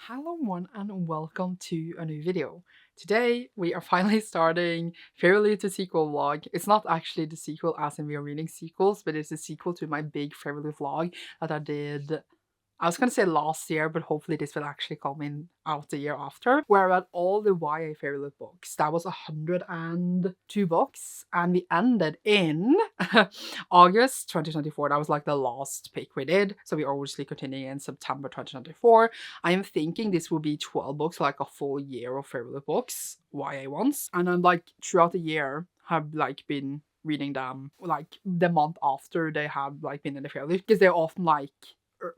Hello everyone and welcome to a new video. Today we are finally starting Fairyloot the Sequel vlog. It's not actually the sequel as in we are reading sequels, but it's a sequel to my big Fairyloot vlog that I did, I was going to say last year, but hopefully this will actually come in out the year after, where I read all the YA Fairyloot books. That was 102 books, and we ended in August 2024. That was like the last pick we did, so we're obviously continuing in September 2024. I am thinking this will be 12 books, like a full year of Fairyloot books, YA ones, and then like throughout the year have like been reading them like the month after they have like been in the Fairyloot, because they're often like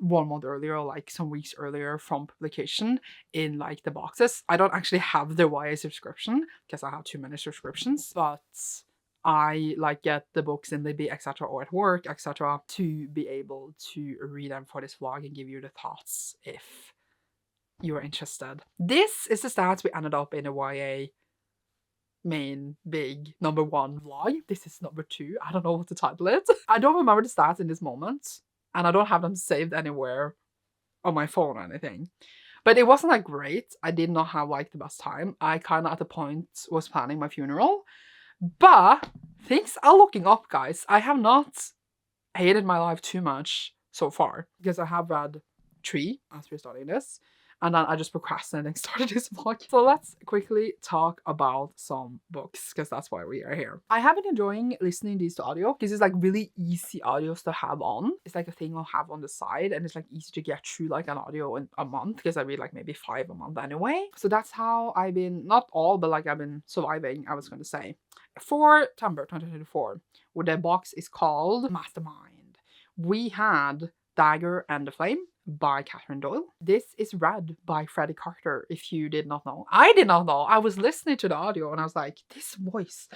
1 month earlier or like some weeks earlier from publication in like the boxes. I don't actually have the YA subscription because I have too many subscriptions, but I like get the books in the B etc. or at work etc. to be able to read them for this vlog and give you the thoughts if you're interested. This is the stats we ended up in a YA main big number 1 vlog. This is number 2. I don't know what to title it. I don't remember the stats in this moment, and I don't have them saved anywhere on my phone or anything. But it wasn't like great. I did not have like the best time. I kind of at the point was planning my funeral. But things are looking up, guys. I have not hated my life too much so far because I have read 3 as we're starting this. And then I just procrastinated and started this vlog. So let's quickly talk about some books, because that's why we are here. I have been enjoying listening these to audio because it's like really easy audios to have on. It's like a thing I'll have on the side, and it's like easy to get through like an audio in a month because I read like maybe 5 a month anyway. So that's how I've been, not all, but like I've been surviving, I was going to say. For September 2024, where the box is called Mastermind, we had Dagger and the Flame by Catherine Doyle. This is read by Freddie Carter, if you did not know. I did not know. I was listening to the audio and I was like, this voice,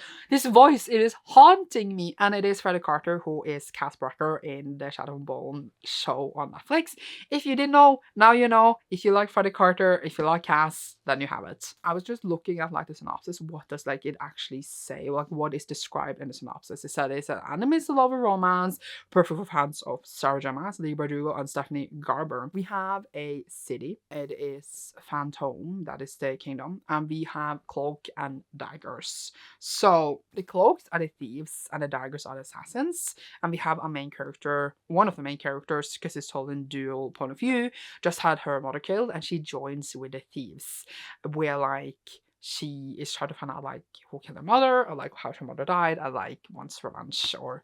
it is haunting me. And it is Freddie Carter, who is Cass Brecker in the Shadow and Bone show on Netflix. If you didn't know, now you know. If you like Freddie Carter, if you like Cass, then you have it. I was just looking at like the synopsis. What does like it actually say? Like what is described in the synopsis? It said it's an enemies to lover romance, perfect for fans of Sarah J. Maas, Lee Bardugo, and Stephanie Garber. We have a city. It is Phantom, that is the kingdom, and we have cloak and daggers. So the cloaks are the thieves and the daggers are the assassins, and we have a main character, one of the main characters, because it's told in dual point of view, just had her mother killed and she joins with the thieves, where like she is trying to find out like who killed her mother, or like how her mother died, and like wants revenge, or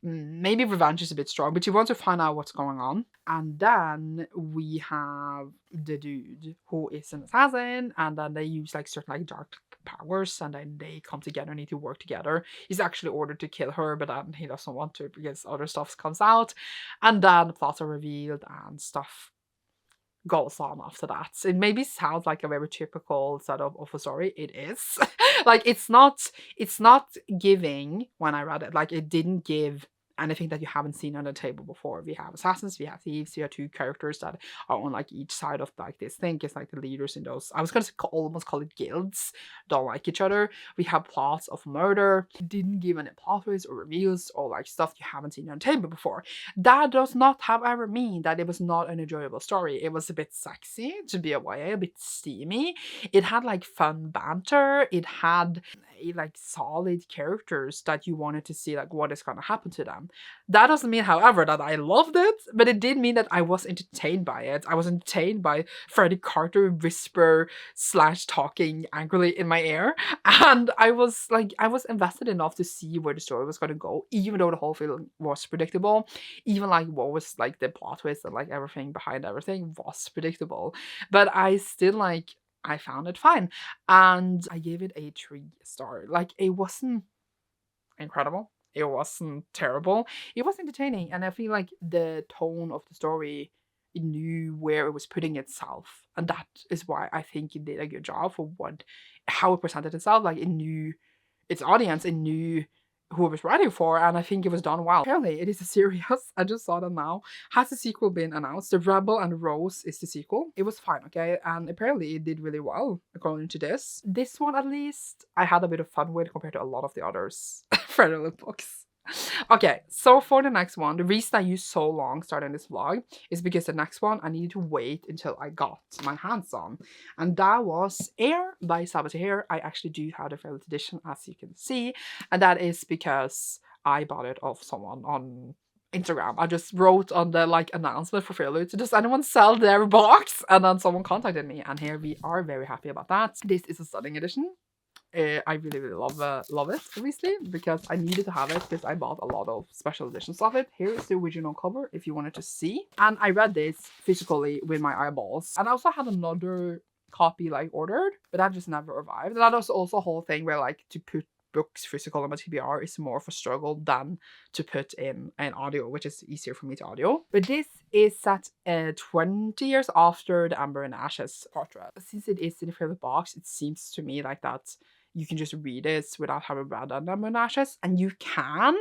maybe revenge is a bit strong, but she wants to find out what's going on. And then we have the dude who is an assassin, and then they use like certain like dark powers, and then they come together and need to work together. He's actually ordered to kill her, but then he doesn't want to because other stuff comes out, and then the plots are revealed and stuff goes on after that. It maybe sounds like a very typical setup of a story. It is. Like it's not giving, when I read it, like it didn't give anything that you haven't seen on the table before. We have assassins, we have thieves, we have 2 characters that are on like each side of like this thing. It's like the leaders in those, I was gonna almost call it guilds, don't like each other. We have plots of murder. It didn't give any plot twists or reveals or like stuff you haven't seen on the table before. That does not however mean that it was not an enjoyable story. It was a bit sexy to be a YA, a bit steamy. It had like fun banter. It had like solid characters that you wanted to see like what is going to happen to them. That doesn't mean, however, that I loved it, but it did mean that I was entertained by it. I was entertained by Freddie Carter whisper / talking angrily in my ear, and I was invested enough to see where the story was going to go, even though the whole film was predictable. Even like what was like the plot twist and like everything behind everything was predictable, but I still like, I found it fine, and I gave it a 3-star. Like it wasn't incredible, it wasn't terrible, it was entertaining, and I feel like the tone of the story, it knew where it was putting itself, and that is why I think it did a good job for how it presented itself. Like it knew its audience, it knew who it was writing for, and I think it was done well. Apparently, it is a series. I just saw that now. Has the sequel been announced? The Rebel and Rose is the sequel. It was fine, okay? And apparently it did really well, according to this. This one, at least, I had a bit of fun with compared to a lot of the others Fairyloot books. Okay, so for the next one, the reason I used so long starting this vlog is because the next one I needed to wait until I got my hands on. And that was Air by Saboteur. I actually do have the Fairyloot edition, as you can see. And that is because I bought it off someone on Instagram. I just wrote on the like announcement for Fairyloot, does anyone sell their box? And then someone contacted me, and here we are, very happy about that. This is a studying edition. I really, really love it, obviously, because I needed to have it because I bought a lot of special editions of it. Here is the original cover if you wanted to see. And I read this physically with my eyeballs. And I also had another copy like ordered, but that just never arrived. And that was also a whole thing where like to put books physical on my TBR is more of a struggle than to put in an audio, which is easier for me to audio. But this is set 20 years after the Ember and Ashes portrait. Since it is in the Fairyloot box, it seems to me like that you can just read it without having read Ember and Ashes, and you can,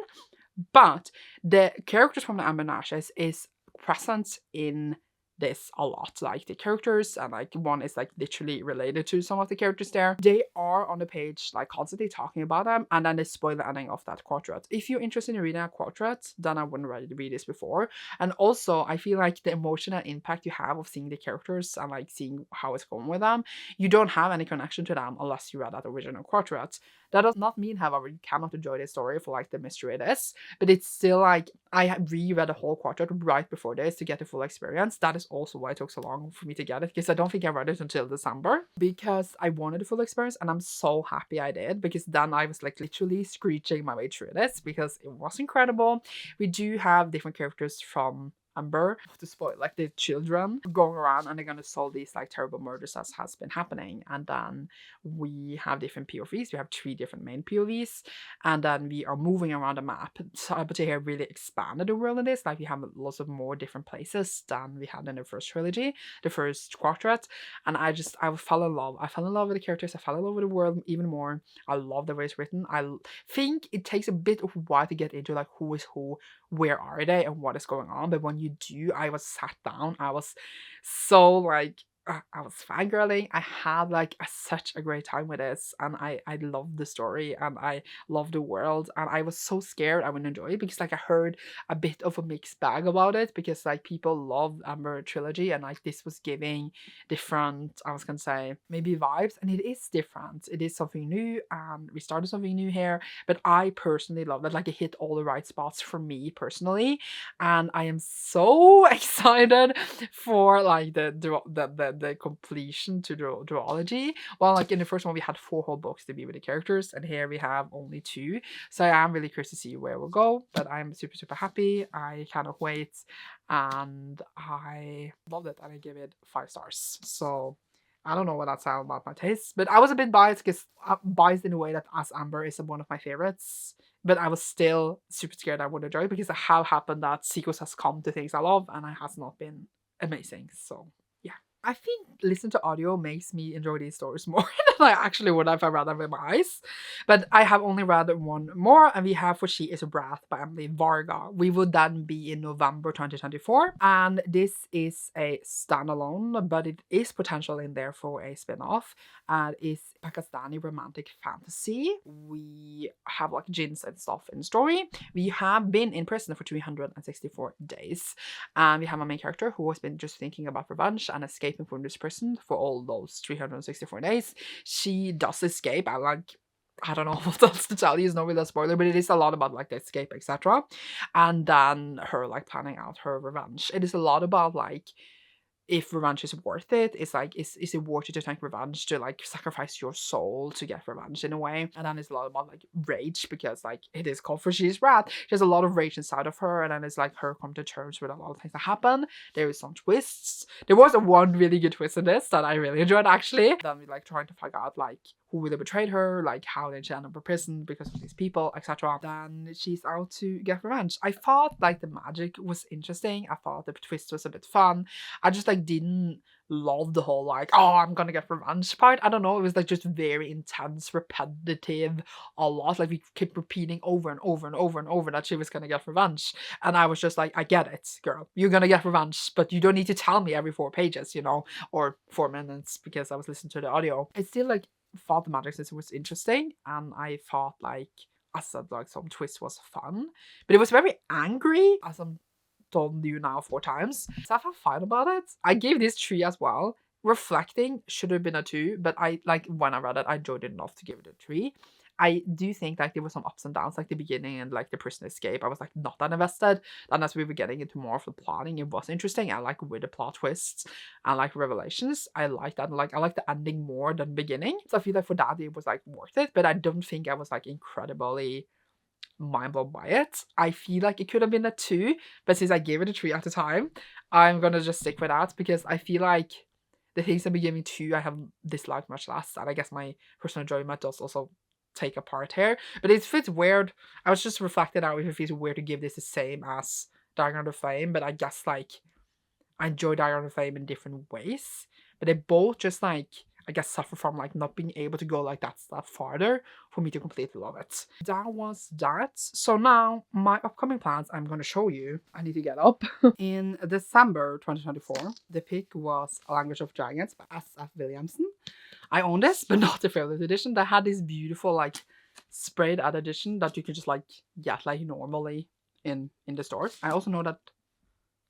but the characters from the Ember and Ashes is present in this a lot. Like the characters, and like one is like literally related to some of the characters there. They are on the page like constantly talking about them, and then they spoil the ending of that quartet. If you're interested in reading a quartet, then I wouldn't really read this before. And also I feel like the emotional impact you have of seeing the characters and like seeing how it's going with them, you don't have any connection to them unless you read that original quartet. That does not mean, however, you cannot enjoy the story for like the mystery it is, but it's still like I reread the whole quartet right before this to get the full experience. That is also why it took so long for me to get it, because I don't think I read it until December because I wanted the full experience, and I'm so happy I did, because then I was like literally screeching my way through this because it was incredible. We do have different characters from Ember, to spoil, like the children going around and they're gonna solve these like terrible murders as has been happening. And then we have different POVs. We have 3 different main POVs, and then we are moving around the map. So but here really expanded the world in this. Like we have lots of more different places than we had in the first trilogy, the first quartet. And I fell in love. I fell in love with the characters. I fell in love with the world even more. I love the way it's written. I think it takes a bit of a while to get into like who is who, where are they, and what is going on. But when you do, I was sat down, I was so like I was fangirling. I had like such a great time with this, and I loved the story and I loved the world, and I was so scared I wouldn't enjoy it because like I heard a bit of a mixed bag about it, because like people love Ember trilogy and like this was giving different, I was gonna say maybe vibes, and it is different. It is something new, and we started something new here, but I personally love that. Like it hit all the right spots for me personally, and I am so excited for like the completion to the duology. Well, like in the first one we had 4 whole books to be with the characters, and here we have only 2. So I am really curious to see where we'll go, but I'm super happy. I cannot wait, and I loved it, and I give it 5 stars. So I don't know what that sounds about my taste, but I was a bit biased because biased in a way that As Amber is one of my favorites. But I was still super scared I would enjoy it because it have happened that sequels has come to things I love, and it has not been amazing. So yeah, I think listening to audio makes me enjoy these stories more than I actually would if I read them with my eyes. But I have only read one more, and we have For She Is a Wrath by Emily Varga. We would then be in November 2024, and this is a standalone, but it is potential in there for a spin-off, and it's Pakistani romantic fantasy. We have like jinns and stuff in the story. We have been in prison for 364 days, and we have a main character who has been just thinking about revenge and escaping from this prison for all those 364 days. She does escape. I don't know what else to tell you, it's not really a spoiler, but it is a lot about like the escape, etc. And then her like planning out her revenge. It is a lot about like if revenge is worth it. It's like, is it worth it to take revenge, to like sacrifice your soul to get revenge in a way? And then it's a lot about like rage, because like it is called For She's Wrath. There's a lot of rage inside of her, and then it's like her come to terms with a lot of things that happen. There is some twists. There was one really good twist in this that I really enjoyed actually. Then we like trying to figure out like who really betrayed her, like how did she end up in prison because of these people, etc. Then she's out to get revenge. I thought like the magic was interesting. I thought the twist was a bit fun. I just like didn't love the whole like, oh, I'm gonna get revenge part. I don't know, it was like just very intense, repetitive, a lot. Like we kept repeating over and over and over and over that she was gonna get revenge, and I was just like, I get it, girl, you're gonna get revenge, but you don't need to tell me every 4 pages, you know, or 4 minutes, because I was listening to the audio. It's still like thought the magic system was interesting, and I thought like as I said, like some twist was fun, but it was very angry, as I'm told you now 4 times. So I felt fine about it. I gave this 3 as well. Reflecting should have been a 2, but I like when I read it, I enjoyed it enough to give it a 3. I do think like there were some ups and downs, like the beginning and like the prison escape. I was like not that invested. And as we were getting into more of the plotting, it was interesting. I like with the plot twists and like revelations. I like that. Like I like the ending more than the beginning. So I feel like for that it was like worth it. But I don't think I was like incredibly mind blown by it. I feel like it could have been a 2, but since I gave it a 3 at the time, I'm gonna just stick with that because I feel like the things I've been giving 2 I have disliked much less, and I guess my personal enjoyment does also take a part here. But it feels weird. I was just reflecting out if it feels weird to give this the same as Dagger the Flame, but I guess like I enjoy Dagger the Flame in different ways. But they both just like I guess suffer from like not being able to go like that step farther for me to completely love it. That was that. So now my upcoming plans I'm going to show you. I need to get up. In December 2024, the pick was A Language of Dragons by S.F. Williamson. I own this, but not the Fairyloot edition. They had this beautiful like sprayed ad edition that you can just like get like normally in the stores. I also know that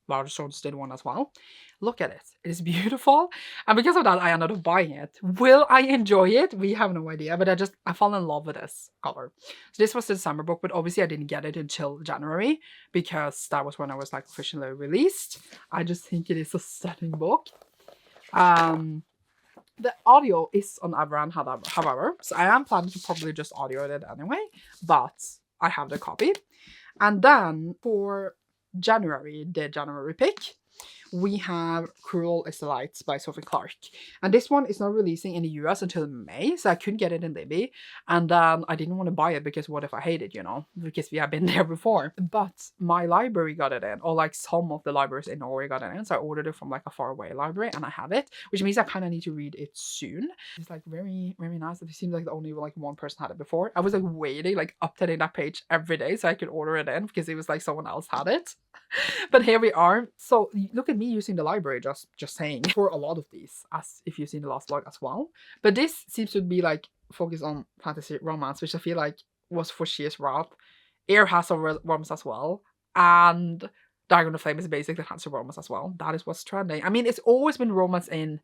larger stores did one as well. Look at it. It is beautiful. And because of that, I ended up buying it. Will I enjoy it? We have no idea. But I fell in love with this cover. So this was the December book, but obviously I didn't get it until January because that was when I was like officially released. I just think it is a stunning book. The audio is on Everand, however, so I am planning to probably just audio it anyway, but I have the copy. And then for January, the January pick, we have Cruel is the Light by Sophie Clark. And this one is not releasing in the US until May, so I couldn't get it in Libby. And then I didn't want to buy it because what if I hate it, you know? Because we have been there before. But my library got it in, or like some of the libraries in Norway got it in. So I ordered it from like a faraway library and I have it, which means I kind of need to read it soon. It's like very, very nice. It seems like only like one person had it before. I was like waiting, like updating that page every day so I could order it in because it was like someone else had it. But here we are. So look at me using the library, just saying, for a lot of these, as if you've seen the last vlog as well. But this seems to be like focused on fantasy romance, which I feel like was for sheer's route. Air has a romance as well, and Dagger the Flame is basically fantasy romance as well. That is what's trending. I mean, it's always been romance in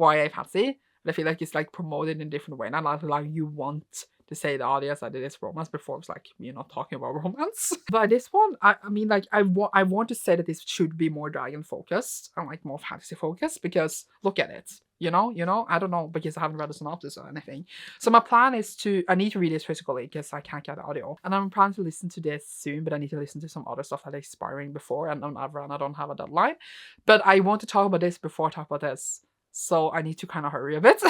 YA fantasy, but I feel like it's like promoted in a different way. And I like you want to say the audience that it is romance before it's like you're not talking about romance. But this one, I mean, like I want to say that this should be more dragon focused and like more fantasy focused because look at it. You know, I don't know because I haven't read the synopsis or anything. So my plan is I need to read this physically because I can't get the audio. And I'm planning to listen to this soon, but I need to listen to some other stuff that is expiring before. And on Everand, I don't have a deadline. But I want to talk about this before I talk about this. So I need to kind of hurry a bit.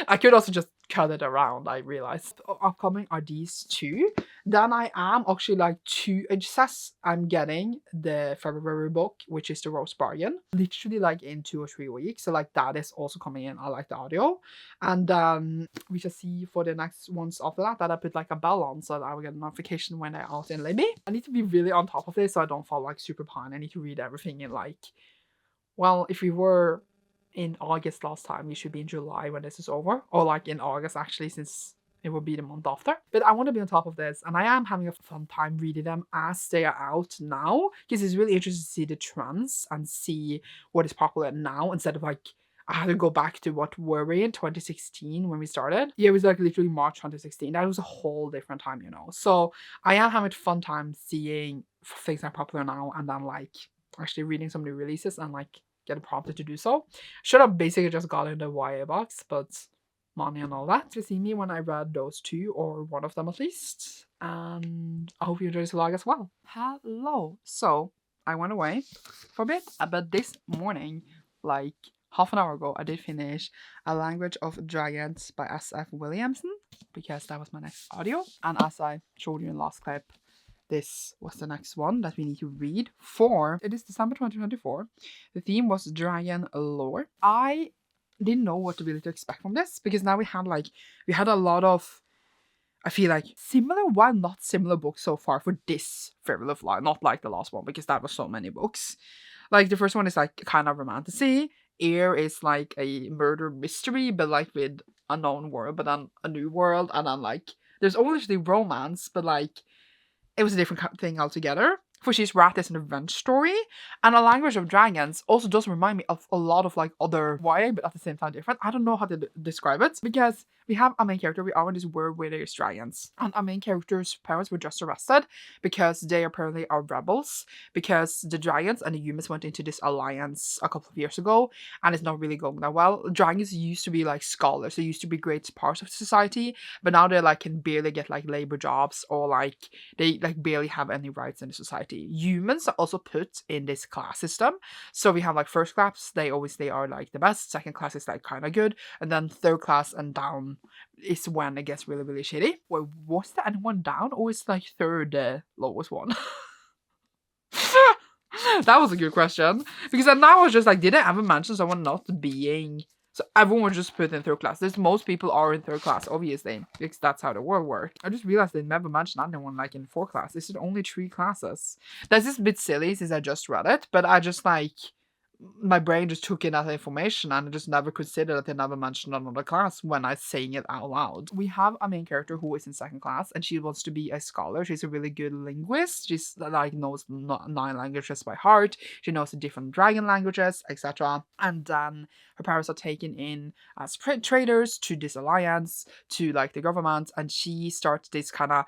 I could also just cut it around, I realized. Upcoming are these 2. Then I am actually like 2, it says I'm getting the February book, which is the Rose Bargain, literally like in 2 or 3 weeks. So like that is also coming in. I like the audio. And we shall see for the next ones after that I put like a bell on so that I will get a notification when they're out in Libby. I need to be really on top of this so I don't fall like super behind. I need to read everything in like, well, if we were in August last time, we should be in July when this is over, or like in August actually, since it will be the month after. But I want to be on top of this, and I am having a fun time reading them as they are out now because it's really interesting to see the trends and see what is popular now instead of like I had to go back to what were we in 2016 when we started. Yeah, it was like literally March 2016. That was a whole different time, you know. So I am having a fun time seeing things that are popular now and then like actually reading some new releases and like get prompted to do so. Should have basically just got in the YA box, but money and all that. To see me when I read those 2 or one of them at least. And I hope you enjoy this vlog as well. Hello. So I went away for a bit, but this morning, like half an hour ago, I did finish A Language of Dragons by S.F. Williamson because that was my next audio. And as I showed you in the last clip, this was the next one that we need to read for. It is December 2024. The theme was dragon lore. I didn't know what really to expect from this because now we had a lot of, I feel like, similar, while not similar books so far for this Fairyloot line. Not like the last one because that was so many books. Like the first one is like kind of romantasy. Air is like a murder mystery, but like with a known world, but then a new world, and then like There's obviously romance, but like it was a different thing altogether. For She's Rat is an revenge story, and A Language of Dragons also does remind me of a lot of like other YA, but at the same time different. I don't know how to describe it, because we have a main character, we are in this world where there's dragons, and our main character's parents were just arrested because they apparently are rebels, because the dragons and the humans went into this alliance a couple of years ago, and it's not really going that well. Dragons used to be like scholars, they used to be great parts of society, but now they like can barely get like labor jobs, or like they like barely have any rights in the society. Humans are also put in this class system. So we have like first class, they are like the best. Second class is like kind of good. And then third class and down is when it gets really, really shitty. Wait, was there anyone down? Or is like third lowest one? That was a good question. Because now I was just like, did I ever mention someone not being... So everyone was just put in third class. Most people are in third class, obviously, because that's how the world works. I just realized they never mentioned anyone like in 4 class. They said only 3 classes. That's just a bit silly since I just read it, but I just like... my brain just took in that information, and I just never considered that they never mentioned another class when I saying it out loud. We have a main character who is in second class, and she wants to be a scholar. She's a really good linguist. She's like knows 9 languages by heart. She knows the different dragon languages, etc. And then her parents are taken in as traders to this alliance, to like the government, and she starts this kind of,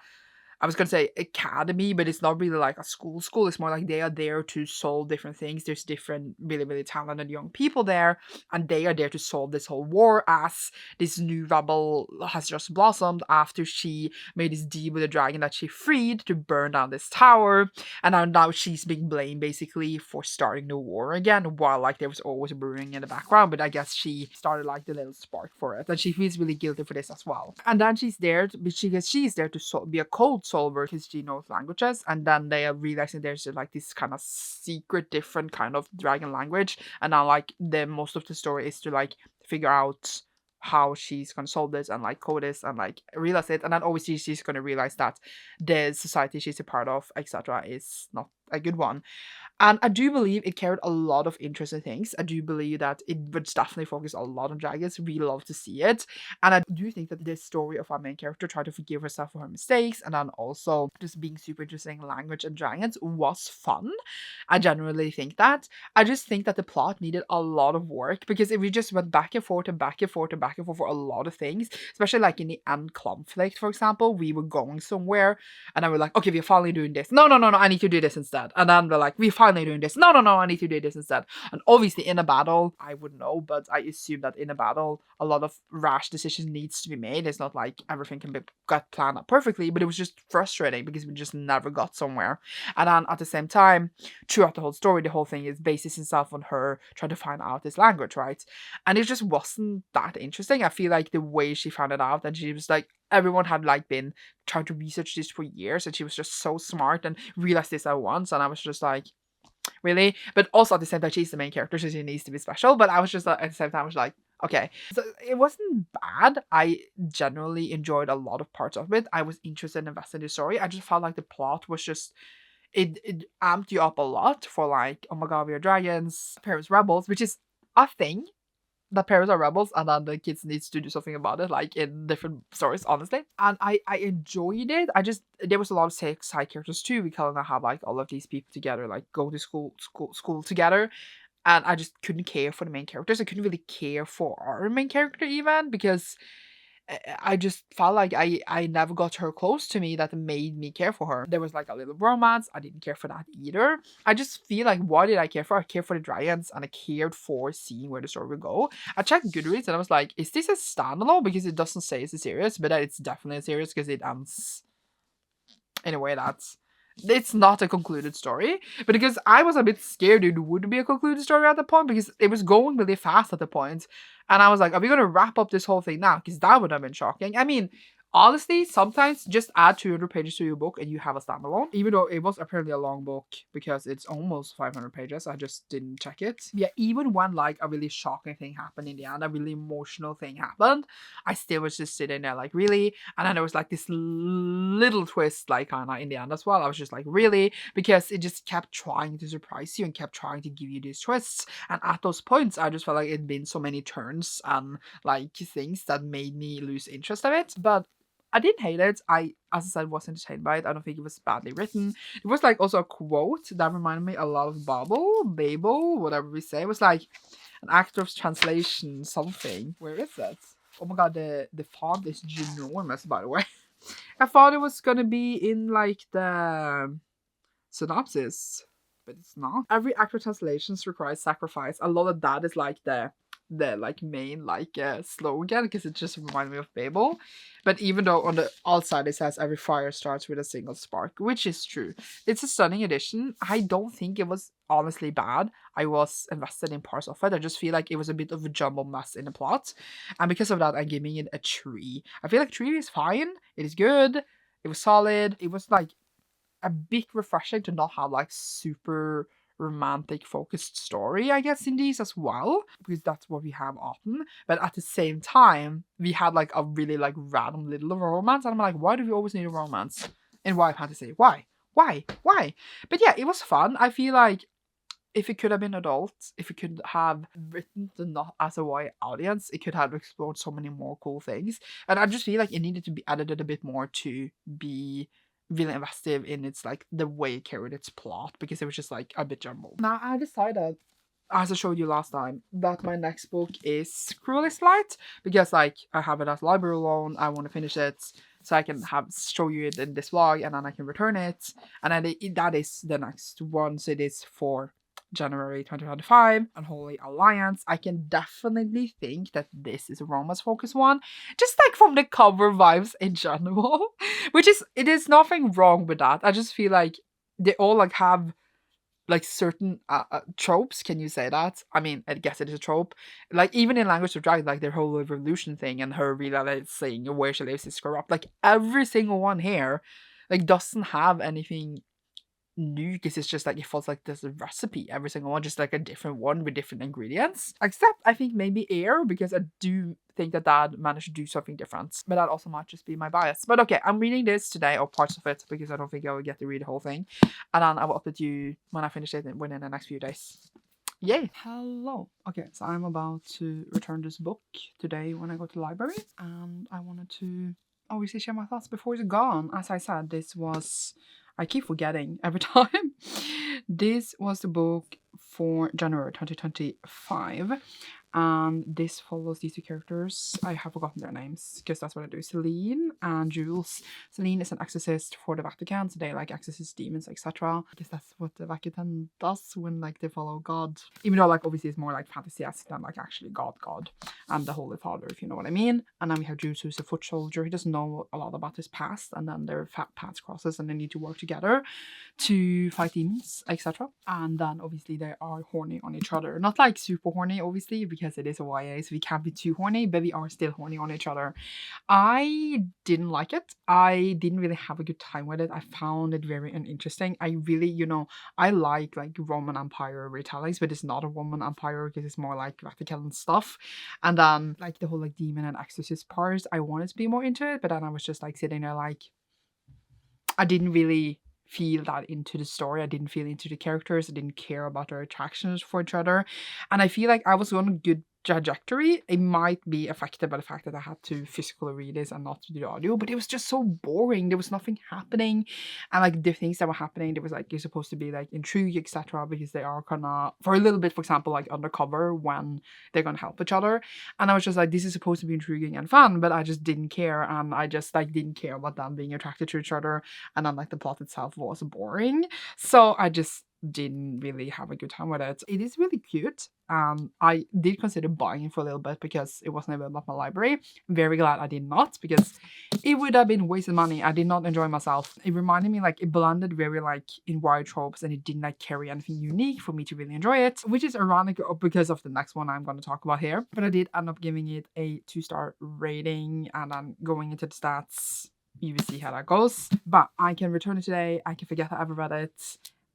I was going to say academy, but it's not really like a school. It's more like they are there to solve different things. There's different really, really talented young people there, and they are there to solve this whole war, as this new rebel has just blossomed after she made this deal with a dragon that she freed to burn down this tower. And now she's being blamed basically for starting the war again, while like there was always brewing in the background. But I guess she started like the little spark for it, and she feels really guilty for this as well. And then she's there because she's there to be a code solver because she knows languages, and then they are realizing there's like this kind of secret different kind of dragon language, and now like the most of the story is to like figure out how she's gonna solve this and like code this and like realize it. And then obviously she's gonna realize that the society she's a part of, etc., is not a good one. And I do believe it carried a lot of interesting things. I do believe that it would definitely focus a lot on dragons. Really love to see it. And I do think that this story of our main character tried to forgive herself for her mistakes, and then also just being super interesting in language and dragons was fun. I genuinely think that. I just think that the plot needed a lot of work, because if we just went back and forth and back and forth and back and forth for a lot of things, especially like in the end conflict, for example, we were going somewhere and then we're like, okay, we're finally doing this. No, I need to do this instead. And then we're like, we're finally doing this. No, I need to do this instead. And obviously in a battle, I wouldn't know, but I assume that in a battle, a lot of rash decisions needs to be made. It's not like everything can be got planned out perfectly, but it was just frustrating because we just never got somewhere. And then at the same time, throughout the whole story, the whole thing is bases itself on her trying to find out this language, right? And it just wasn't that interesting. I feel like the way she found it out, and she was like, everyone had like been trying to research this for years, and she was just so smart and realized this at once, and I was just like, really? But also at the same time, she's the main character, so she needs to be special. But I was just at the same time, I was like, okay. So it wasn't bad. I generally enjoyed a lot of parts of it. I was interested and invested in the story. I just felt like the plot was just, it amped you up a lot for like, oh my god, we are dragons, parents rebels, which is a thing. The parents are rebels, and then the kids needs to do something about it, like in different stories, honestly. And I enjoyed it. There was a lot of side characters too. We kind of have like all of these people together, like go to school together. And I just couldn't care for the main characters. I couldn't really care for our main character even, because I just felt like I never got her close to me that made me care for her. There was like a little romance. I didn't care for that either. I just feel like, why did I care for her? I cared for the dragons, and I cared for seeing where the story would go. I checked Goodreads and I was like, is this a standalone? Because it doesn't say it's a series, but it's definitely a series because it ends in a way that's... it's not a concluded story, but because I was a bit scared it would be a concluded story at the point, because it was going really fast at the point, and I was like, are we going to wrap up this whole thing now? Because that would have been shocking. I mean, honestly, sometimes just add 200 pages to your book and you have a standalone, even though it was apparently a long book because it's almost 500 pages. I just didn't check it. Yeah, even when like a really shocking thing happened in the end, a really emotional thing happened, I still was just sitting there like, really? And then there was like this little twist like kind of in the end as well. I was just like, really? Because it just kept trying to surprise you and kept trying to give you these twists. And at those points, I just felt like it'd been so many turns and like things that made me lose interest of it. But I didn't hate it. As I said, was entertained by it. I don't think it was badly written. It was like also a quote that reminded me a lot of Babel, whatever we say. It was like an actor's translation something. Where is it? Oh my god, the font is ginormous, by the way. I thought it was gonna be in like the synopsis, but it's not. Every actor translations requires sacrifice. A lot of that is like the like main like slogan, because it just reminded me of Babel. But even though on the outside it says every fire starts with a single spark, which is true. It's a stunning edition. I don't think it was honestly bad. I was invested in parts of it. I just feel like it was a bit of a jumbled mess in the plot, and because of that I'm giving it a 3. I feel like 3 is fine. It is good. It was solid. It was like a bit refreshing to not have like super romantic focused story, I guess, in these as well, because that's what we have often. But at the same time, we had like a really like random little romance, and I'm like, why do we always need a romance in YA fantasy? Why? But yeah, it was fun. I feel like if it could have been adult, if it could have written the not as a YA audience, it could have explored so many more cool things. And I just feel like it needed to be edited a bit more to be really invested in its like the way it carried its plot, because it was just like a bit jumbled. Now I decided, as I showed you last time, that my next book is Cruelest Light, because like I have it at library loan. I want to finish it so I can show you it in this vlog, and then I can return it, and then that is the next one. So it is for January 2025, Unholy Alliance. I can definitely think that this is a romance focused one, just like from the cover vibes in general, which is, it is nothing wrong with that. I just feel like they all like have like certain tropes. Can you say that? I mean, I guess it is a trope. Like even in Language of Dragon, like their whole revolution thing and her realizing where she lives is corrupt. Like every single one here, like doesn't have anything new, because it's just like it feels like there's a recipe every single one, just like a different one with different ingredients, except I think maybe Air, because I do think that managed to do something different, but that also might just be my bias. But okay, I'm reading this today, or parts of it, because I don't think I will get to read the whole thing, and then I will update you when I finish it within the next few days. Yay! Hello. Okay, so I'm about to return this book today when I go to the library, and I wanted to obviously share my thoughts before it's gone. As I said, this was, I keep forgetting every time. This was the book for January 2025. And this follows these 2 characters. I have forgotten their names because that's what I do. Celine and Jules. Celine is an exorcist for the Vatican, so they like exorcist demons, etc. I guess that's what the Vatican does when like they follow God. Even though like obviously it's more like fantasy-esque than like actually God, and the Holy Father, if you know what I mean. And then we have Jules, who's a foot soldier. He doesn't know a lot about his past, and then their paths crosses and they need to work together to fight demons, etc. And then obviously they are horny on each other. Not like super horny, obviously, because it is a YA, so we can't be too horny, but we are still horny on each other. I didn't like it. I didn't really have a good time with it. I found it very uninteresting. I really, you know, I like Roman Empire retellings, but it's not a Roman Empire because it's more like Vatican stuff. And then like the whole like demon and exorcist parts, I wanted to be more into it, but then I was just like sitting there like, I didn't really feel that into the story. I didn't feel into the characters. I didn't care about their attractions for each other. And I feel like I was on a good trajectory. It might be affected by the fact that I had to physically read this and not do the audio, but it was just so boring. There was nothing happening, and like the things that were happening, there was like, you're supposed to be like intrigued, etc., because they are kind of, for a little bit, for example, like undercover when they're gonna help each other. And I was just like, this is supposed to be intriguing and fun, but I just didn't care. And I just like didn't care about them being attracted to each other, and then like the plot itself was boring, so I just didn't really have a good time with it. It is really cute. I did consider buying it for a little bit because it wasn't available at my library. Very glad I did not, because it would have been wasted money. I did not enjoy myself. It reminded me like it blended very like in wide tropes, and it didn't like carry anything unique for me to really enjoy it, which is ironic because of the next one I'm going to talk about here. But I did end up giving it a 2-star rating, and then going into the stats, you will see how that goes. But I can return it today. I can forget I ever read it.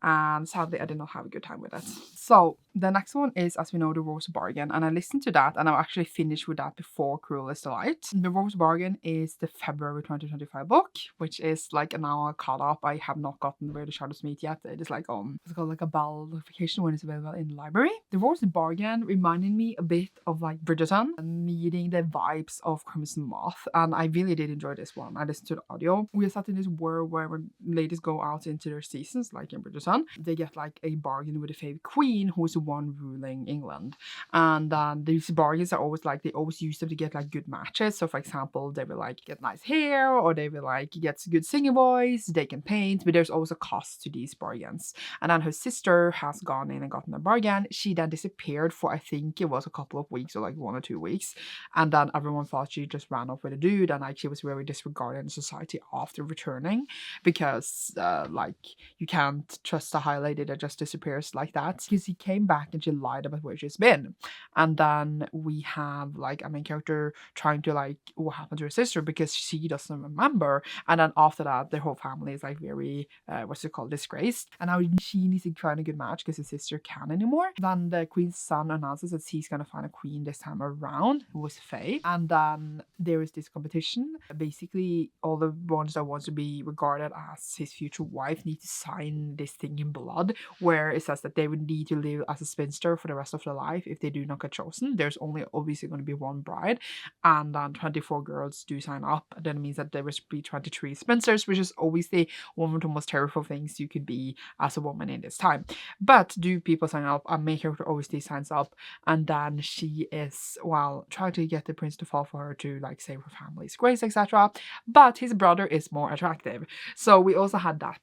and sadly I did not have a good time with it. So the next one is, as we know, The Rose Bargain, and I listened to that and I actually finished with that before Cruelest Delight. The Rose Bargain is the February 2025 book, which is like now caught up. I have not gotten Where the Shadows Meet yet. It is like it's called like a bell notification when it's available in the library. The Rose Bargain reminded me a bit of like Bridgerton, meeting the vibes of Crimson Moth, and I really did enjoy this one. I listened to the audio. We are set in this world where when ladies go out into their seasons, like in Bridgerton, they get like a bargain with a favorite queen who is the one ruling England. And these bargains are always like, they always use them to get like good matches. So for example, they will like get nice hair, or they will like get good singing voice, they can paint, but there's always a cost to these bargains. And then her sister has gone in and gotten a bargain. She then disappeared for, I think it was a couple of weeks or like 1 or 2 weeks. And then everyone thought she just ran off with a dude, and like she was very disregarded in society after returning, because like you can't trust a high lady that just disappears like that. Because he came back and she lied about where she's been. And then we have like a main character trying to like what happened to her sister, because she doesn't remember. And then after that, their whole family is like very what's it called, disgraced. And now she needs to find a good match because his sister can't anymore. Then the queen's son announces that he's gonna find a queen this time around, who was Faye. And then there is this competition. Basically, all the ones that wants to be regarded as his future wife need to sign this thing in blood, where it says that they would need to live as a spinster for the rest of their life if they do not get chosen. There's only obviously going to be one bride, and then 24 girls do sign up. Then it means that there will be 23 spinsters, which is obviously one of the most terrible things you could be as a woman in this time. But do people sign up? A main character obviously signs up, and then she is, well, trying to get the prince to fall for her to like save her family's grace, etc. But his brother is more attractive. So we also had that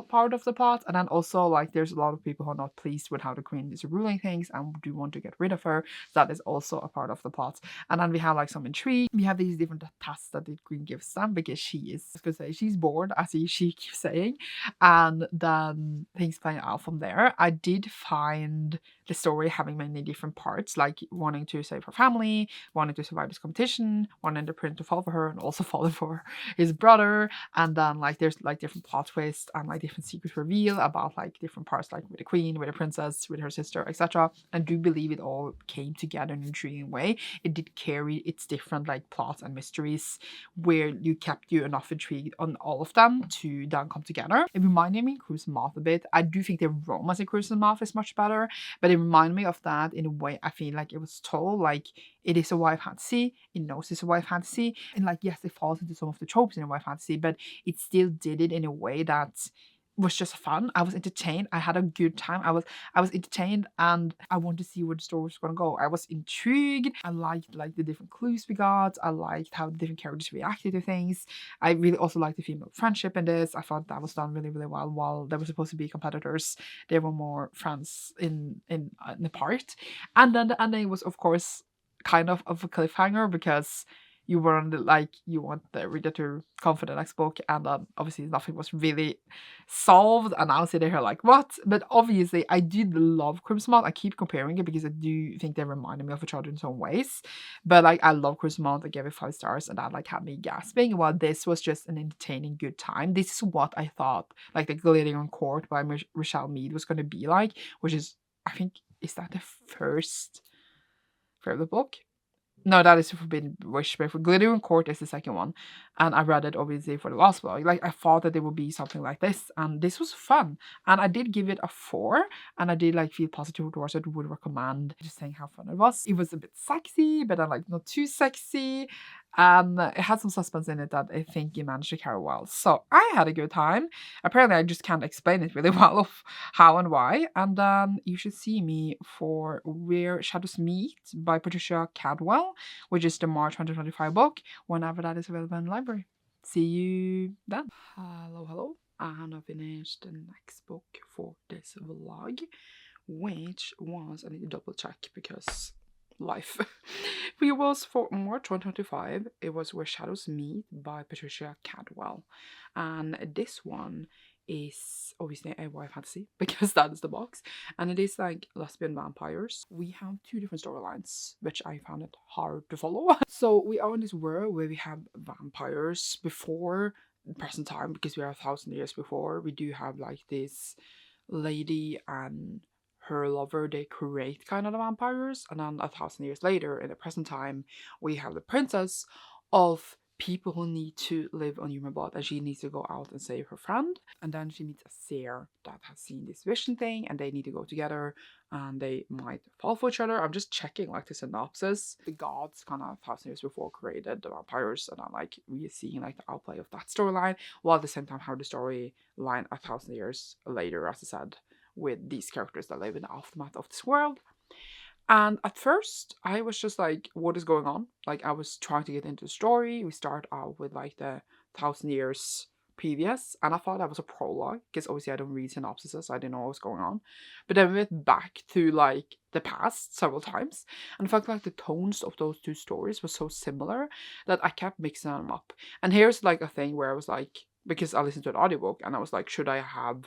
part of the plot. And then also like there's a lot of people who are not pleased with how the queen is ruling things and do want to get rid of her. So that is also a part of the plot. And then we have like some intrigue. We have these different tasks that the queen gives them, because she is, I was gonna say, she's bored, as she keeps saying. And then things play out from there. I did find the story having many different parts, like wanting to save her family, wanting to survive this competition, wanting the prince to fall for her, and also falling for his brother. And then like there's like different plot twists and like different secrets reveal about like different parts, like with the queen, with the princess, with her sister, etc. I do believe it all came together in an intriguing way. It did carry its different like plots and mysteries, where you kept you enough intrigued on all of them to then come together. It reminded me of Cruise and Moth a bit. I do think the romance in Cruise and Moth is much better, but it reminded me of that in a way. I feel like it was told like it is a YA fantasy, it knows it's a YA fantasy, and like yes, it falls into some of the tropes in a YA fantasy, but it still did it in a way that was just fun. I was entertained. I had a good time. I was entertained, and I wanted to see where the story was gonna go. I was intrigued. I liked like the different clues we got. I liked how the different characters reacted to things. I really also liked the female friendship in this. I thought that was done really, really well. While they were supposed to be competitors, they were more friends in the part. And then the ending was, of course, kind of a cliffhanger, because you were on the, like, you want the reader to come for the next book, and then obviously nothing was really solved, and I was sitting here like, what? But obviously I did love Crimson Moth. I keep comparing it because I do think they reminded me of each other in some ways, but like I love Crimson Moth. I gave it 5 stars, and that like had me gasping, while this was just an entertaining good time. This is what I thought like the Glittering Court by Michelle Mead was going to be like, which is, I think, is that the first Fairyloot book? No, that is Forbidden Wish, but for Glittering Court is the second one. And I read it obviously for the last vlog. Like I thought that there would be something like this, and this was fun. And I did give it a 4, and I did like feel positive towards it. Would recommend, just saying how fun it was. It was a bit sexy, but then like not too sexy. It had some suspense in it that I think you managed to carry well. So I had a good time. Apparently I just can't explain it really well of how and why. And you should see me for Where Shadows Meet by Patricia Cadwell, which is the March 2025 book, whenever that is available in the library. See you then. Hello. I have finished the next book for this vlog, which was, I need to double check because life. It was for March 2025. It was Where Shadows Meet by Patricia Cadwell, and this one is obviously a YA fantasy because that is the box, and it is like lesbian vampires. We have 2 different storylines, which I found it hard to follow. So we are in this world where we have vampires before present time, because we are 1,000 years before. We do have like this lady and her lover, they create kind of the vampires, and then 1,000 years later, in the present time, we have the princess of people who need to live on human blood, and she needs to go out and save her friend. And then she meets a seer that has seen this vision thing, and they need to go together, and they might fall for each other. I'm just checking like the synopsis. The gods kind of 1,000 years before created the vampires, and I'm like we're seeing like the outplay of that storyline, while at the same time how the storyline 1,000 years later, as I said, with these characters that live in the aftermath of this world. And at first, I was just like, what is going on? Like, I was trying to get into the story. We start out with like the 1,000 years previous, and I thought that was a prologue because obviously I don't read synopsises, so I didn't know what was going on. But then we went back to like the past several times, and I felt like the tones of those two stories were so similar that I kept mixing them up. And here's like a thing where I was like, because I listened to an audiobook, and I was like, should I have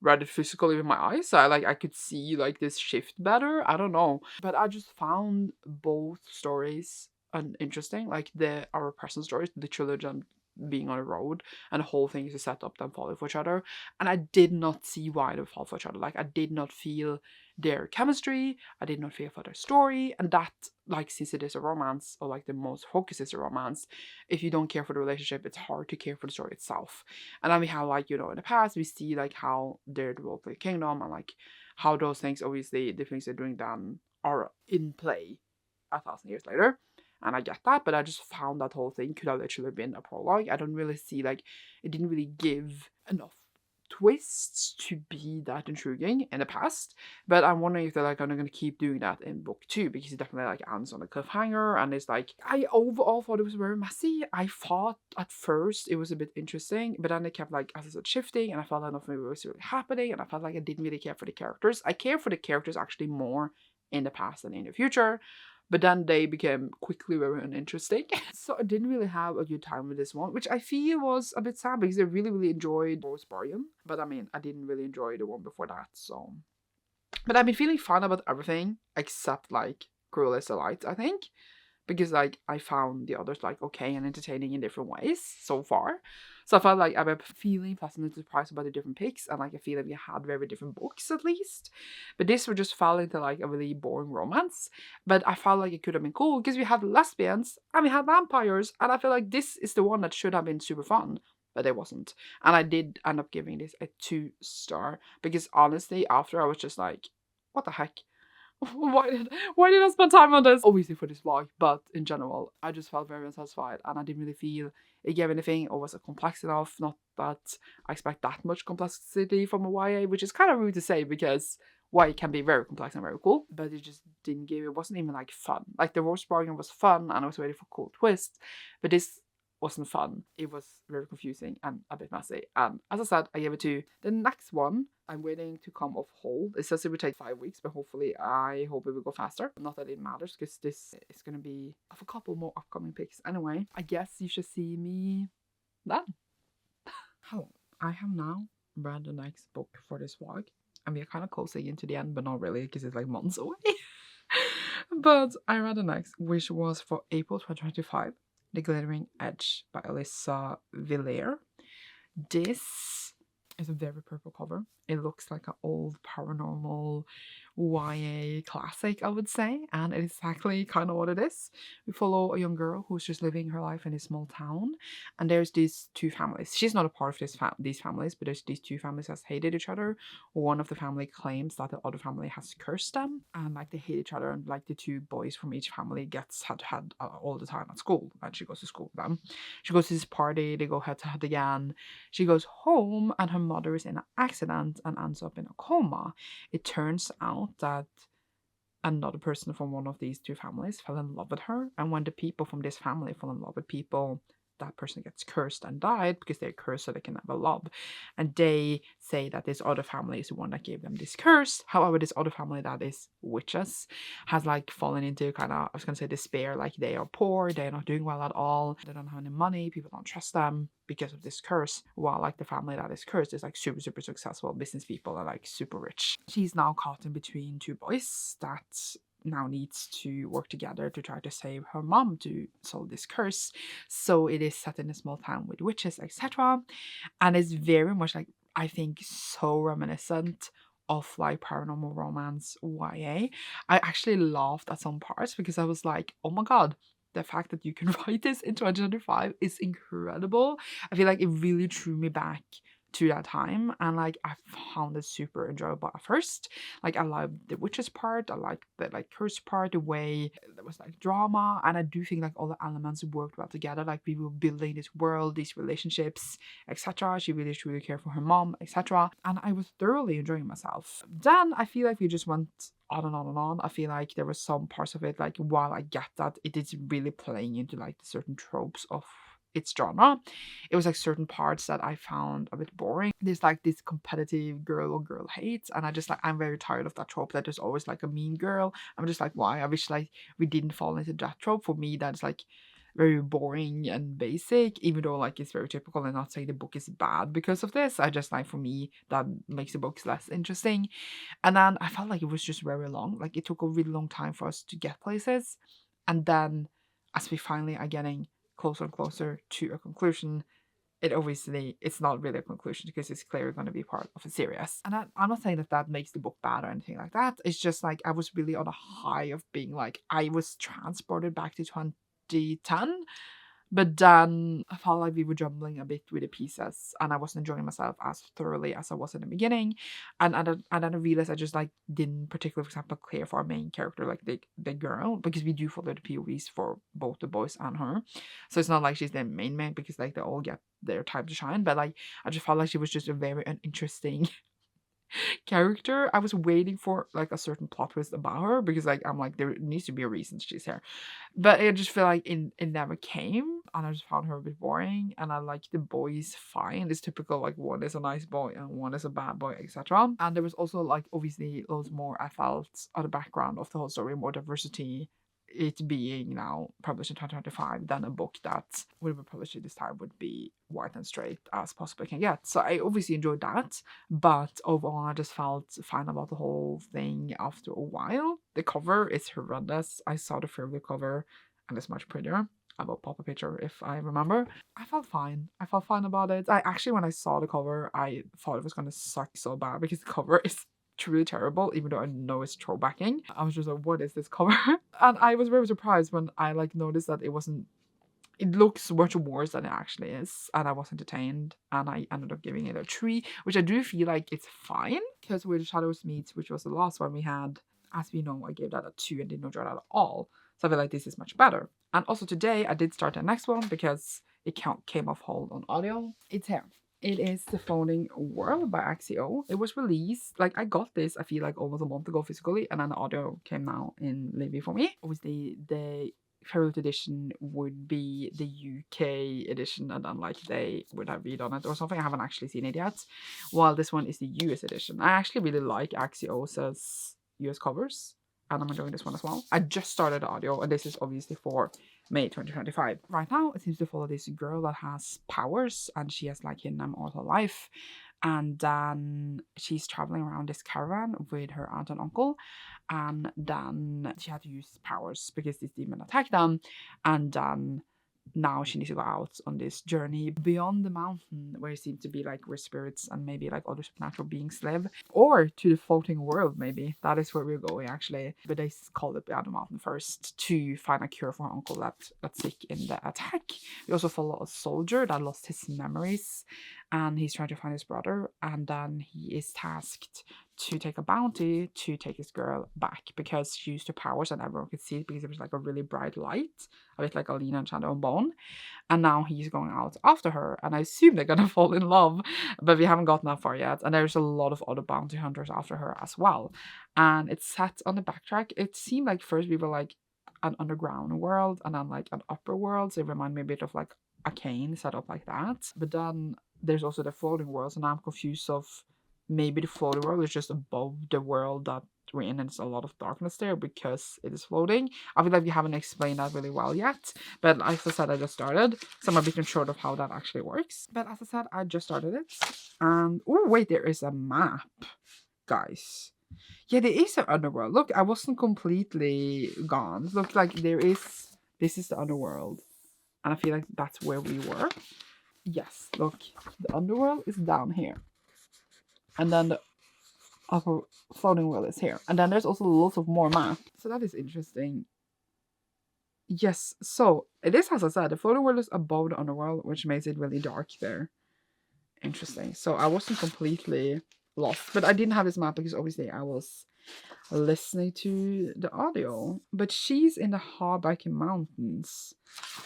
read it physically with my eyes? I could see like this shift better. I don't know, but I just found both stories interesting. Like our present stories, the children being on a road, and the whole thing is to set up them falling for each other. And I did not see why they fall for each other. Like I did not feel their chemistry. I did not feel for their story, and that, like, since it is a romance, or like the most focus is a romance, if you don't care for the relationship, it's hard to care for the story itself. And then we have like, in the past we see like how they're developing the kingdom, and like how those things, obviously the things they're doing then are in play 1,000 years later. And I get that, but I just found that whole thing could have literally been a prologue. I don't really see, like, it didn't really give enough twists to be that intriguing in the past. But I'm wondering if they're like going to keep doing that in book 2, because it definitely like ends on a cliffhanger, and it's like, I overall thought it was very messy. I thought at first it was a bit interesting, but then it kept, like, as I said, shifting, and I felt like nothing was really happening, and I felt like I didn't really care for the characters. I care for the characters actually more in the past than in the future, but then they became quickly very uninteresting. So I didn't really have a good time with this one, which I feel was a bit sad because I really, really enjoyed Rose Bargain. But I mean, I didn't really enjoy the one before that, so. But I've been feeling fine about everything except like Cruel is the Light, I think. Because like I found the others like okay and entertaining in different ways so far. So I felt like I'm feeling pleasantly surprised about the different picks, and like I feel like we had very different books at least. But this would just fall into like a really boring romance. But I felt like it could have been cool because we had lesbians and we had vampires, and I feel like this is the one that should have been super fun. But it wasn't. And I did end up giving this a 2-star because honestly, after I was just like, what the heck? why did I spend time on this? Obviously for this vlog, but in general, I just felt very unsatisfied, and I didn't really feel it gave anything, or was it complex enough. Not that I expect that much complexity from a YA, which is kind of rude to say because YA can be very complex and very cool, but it just didn't give, it wasn't even like fun. Like the Rose Bargain was fun, and I was ready for cool twists, but this wasn't fun. It was very confusing and a bit messy. And as I said, I gave it 2. The next one, I'm waiting to come off hold. It says it would take 5 weeks, but hopefully I hope it will go faster. Not that it matters, because this is going to be of a couple more upcoming picks. Anyway, I guess you should see me then. Hello. I have now read the next book for this vlog, and we are kind of closing into the end, but not really, because it's like months away. But I read the next, which was for April 2025. The Glittering Edge by Alyssa Villiers. This is a very purple cover. It looks like an old paranormal YA classic, I would say, and it's exactly kind of what it is. We follow a young girl who's just living her life in a small town, and there's these 2 families. She's not a part of these families, but there's these 2 families that hated each other. One of the family claims that the other family has cursed them, and like they hate each other, and like the 2 boys from each family gets head to head all the time at school, and she goes to school with them. She goes to this party, they go head to head again. She goes home, and her mother is in an accident and ends up in a coma. It turns out that another person from one of these 2 families fell in love with her, and when the people from this family fall in love with people, that person gets cursed and died because they're cursed so they can never love. And they say that this other family is the one that gave them this curse. However, this other family that is witches has like fallen into kind of, I was gonna say, despair. Like they are poor, they're not doing well at all, they don't have any money, people don't trust them because of this curse, while like the family that is cursed is like super successful business people and like super rich. She's now caught in between 2 boys that now needs to work together to try to save her mom to solve this curse. So it is set in a small town with witches, etc. And it's very much like, I think, so reminiscent of like paranormal romance YA. I actually laughed at some parts because I was like, oh my god, the fact that you can write this in 2025 is incredible. I feel like it really drew me back to that time, and like I found it super enjoyable at first. Like I loved the witches part, I liked the like curse part, the way there was like drama, and I do think like all the elements worked well together. Like we were building this world, these relationships, etc. She really truly cared for her mom, etc. And I was thoroughly enjoying myself. Then I feel like we just went on and on and on. I feel like there was some parts of it, like while I get that it is really playing into like the certain tropes of its genre, it was like certain parts that I found a bit boring. There's like this competitive girl on girl hate, and I just like, I'm very tired of that trope that there's always like a mean girl. I'm just like, why? I wish like we didn't fall into that trope. For me, that's like very boring and basic, even though like it's very typical, and not saying the book is bad because of this. I just like, for me, that makes the books less interesting. And then I felt like it was just very long. Like it took a really long time for us to get places. And then as we finally are getting closer and closer to a conclusion, it's not really a conclusion because it's clearly going to be part of a series. And I'm not saying that that makes the book bad or anything like that. It's just like I was really on a high of being like, I was transported back to 2010, but then I felt like we were jumbling a bit with the pieces, and I wasn't enjoying myself as thoroughly as I was in the beginning. And then I realized I just like didn't particularly, for example, care for our main character, like the girl, because we do follow the POVs for both the boys and her. So it's not like she's the main because like they all get their time to shine. But like I just felt like she was just a very uninteresting character. I was waiting for like a certain plot twist about her because like I'm like, there needs to be a reason she's here. But I just feel like it never came, and I just found her a bit boring. And I like the boys fine. It's typical, like one is a nice boy and one is a bad boy, etc. And there was also like obviously loads more I felt on the background of the whole story, more diversity, it being now published in 2025 than a book that would be published at this time would be white and straight as possibly can get. So I obviously enjoyed that, but overall I just felt fine about the whole thing after a while. The cover is horrendous. I saw the Fairyloot cover and it's much prettier. I will pop a picture if I remember. I felt fine. I felt fine about it. I actually, when I saw the cover, I thought it was gonna suck so bad because the cover is truly terrible, even though I know it's throwbacking. I was just like, what is this cover? And I was very surprised when I like noticed that it looks much worse than it actually is, and I was entertained, and I ended up giving it a 3, which I do feel like it's fine, because with Shadows Meets, which was the last one we had, as we know, I gave that a 2 and didn't enjoy that at all. So I feel like this is much better. And also today I did start the next one because it came off hold on audio. It's here. It is The Floating World by Axio. It was released, like I got this, I feel like almost a month ago physically, and then the audio came now in Libby for me. Obviously, the Fairyloot edition would be the UK edition, and then like they would have read on it or something. I haven't actually seen it yet. While this one is the US edition. I actually really like Axio's US covers, and I'm enjoying this one as well. I just started the audio, and this is obviously for May 2025. Right now, it seems to follow this girl that has powers, and she has like an immortal life. And then she's traveling around this caravan with her aunt and uncle, and then she had to use powers because this demon attacked them. And then now she needs to go out on this journey beyond the mountain, where it seems to be like where spirits and maybe like other supernatural beings live, or to the floating world. Maybe that is where we're going actually, but they called it beyond the mountain first to find a cure for her uncle that's sick in the attack. We also follow a soldier that lost his memories, and he's trying to find his brother, and then he is tasked to take a bounty to take his girl back because she used her powers and everyone could see it because it was like a really bright light, a bit like Alina and Shadow and Bone. And now he's going out after her, and I assume they're gonna fall in love, but we haven't gotten that far yet. And there's a lot of other bounty hunters after her as well, and it's set on the backtrack. It seemed like first we were like an underground world and then like an upper world, so it reminded me a bit of like Arcane set up like that. But then there's also the floating worlds, and I'm confused of maybe the floating world is just above the world that we're in, and it's a lot of darkness there because it is floating. I feel like we haven't explained that really well yet, but as I said, I just started, so I'm a bit unsure of how that actually works. But as I said, I just started it, and oh wait, there is a map, guys. Yeah, there is an underworld. Look, I wasn't completely gone. Look, like this is the underworld, and I feel like that's where we were. Yes, look, the underworld is down here. And then the upper floating world is here. And then there's also lots of more map. So that is interesting. Yes, so it is, as I said, the floating world is above the underworld, which makes it really dark there. Interesting. So I wasn't completely lost, but I didn't have this map because obviously I was listening to the audio. But she's in the Hardback Mountains.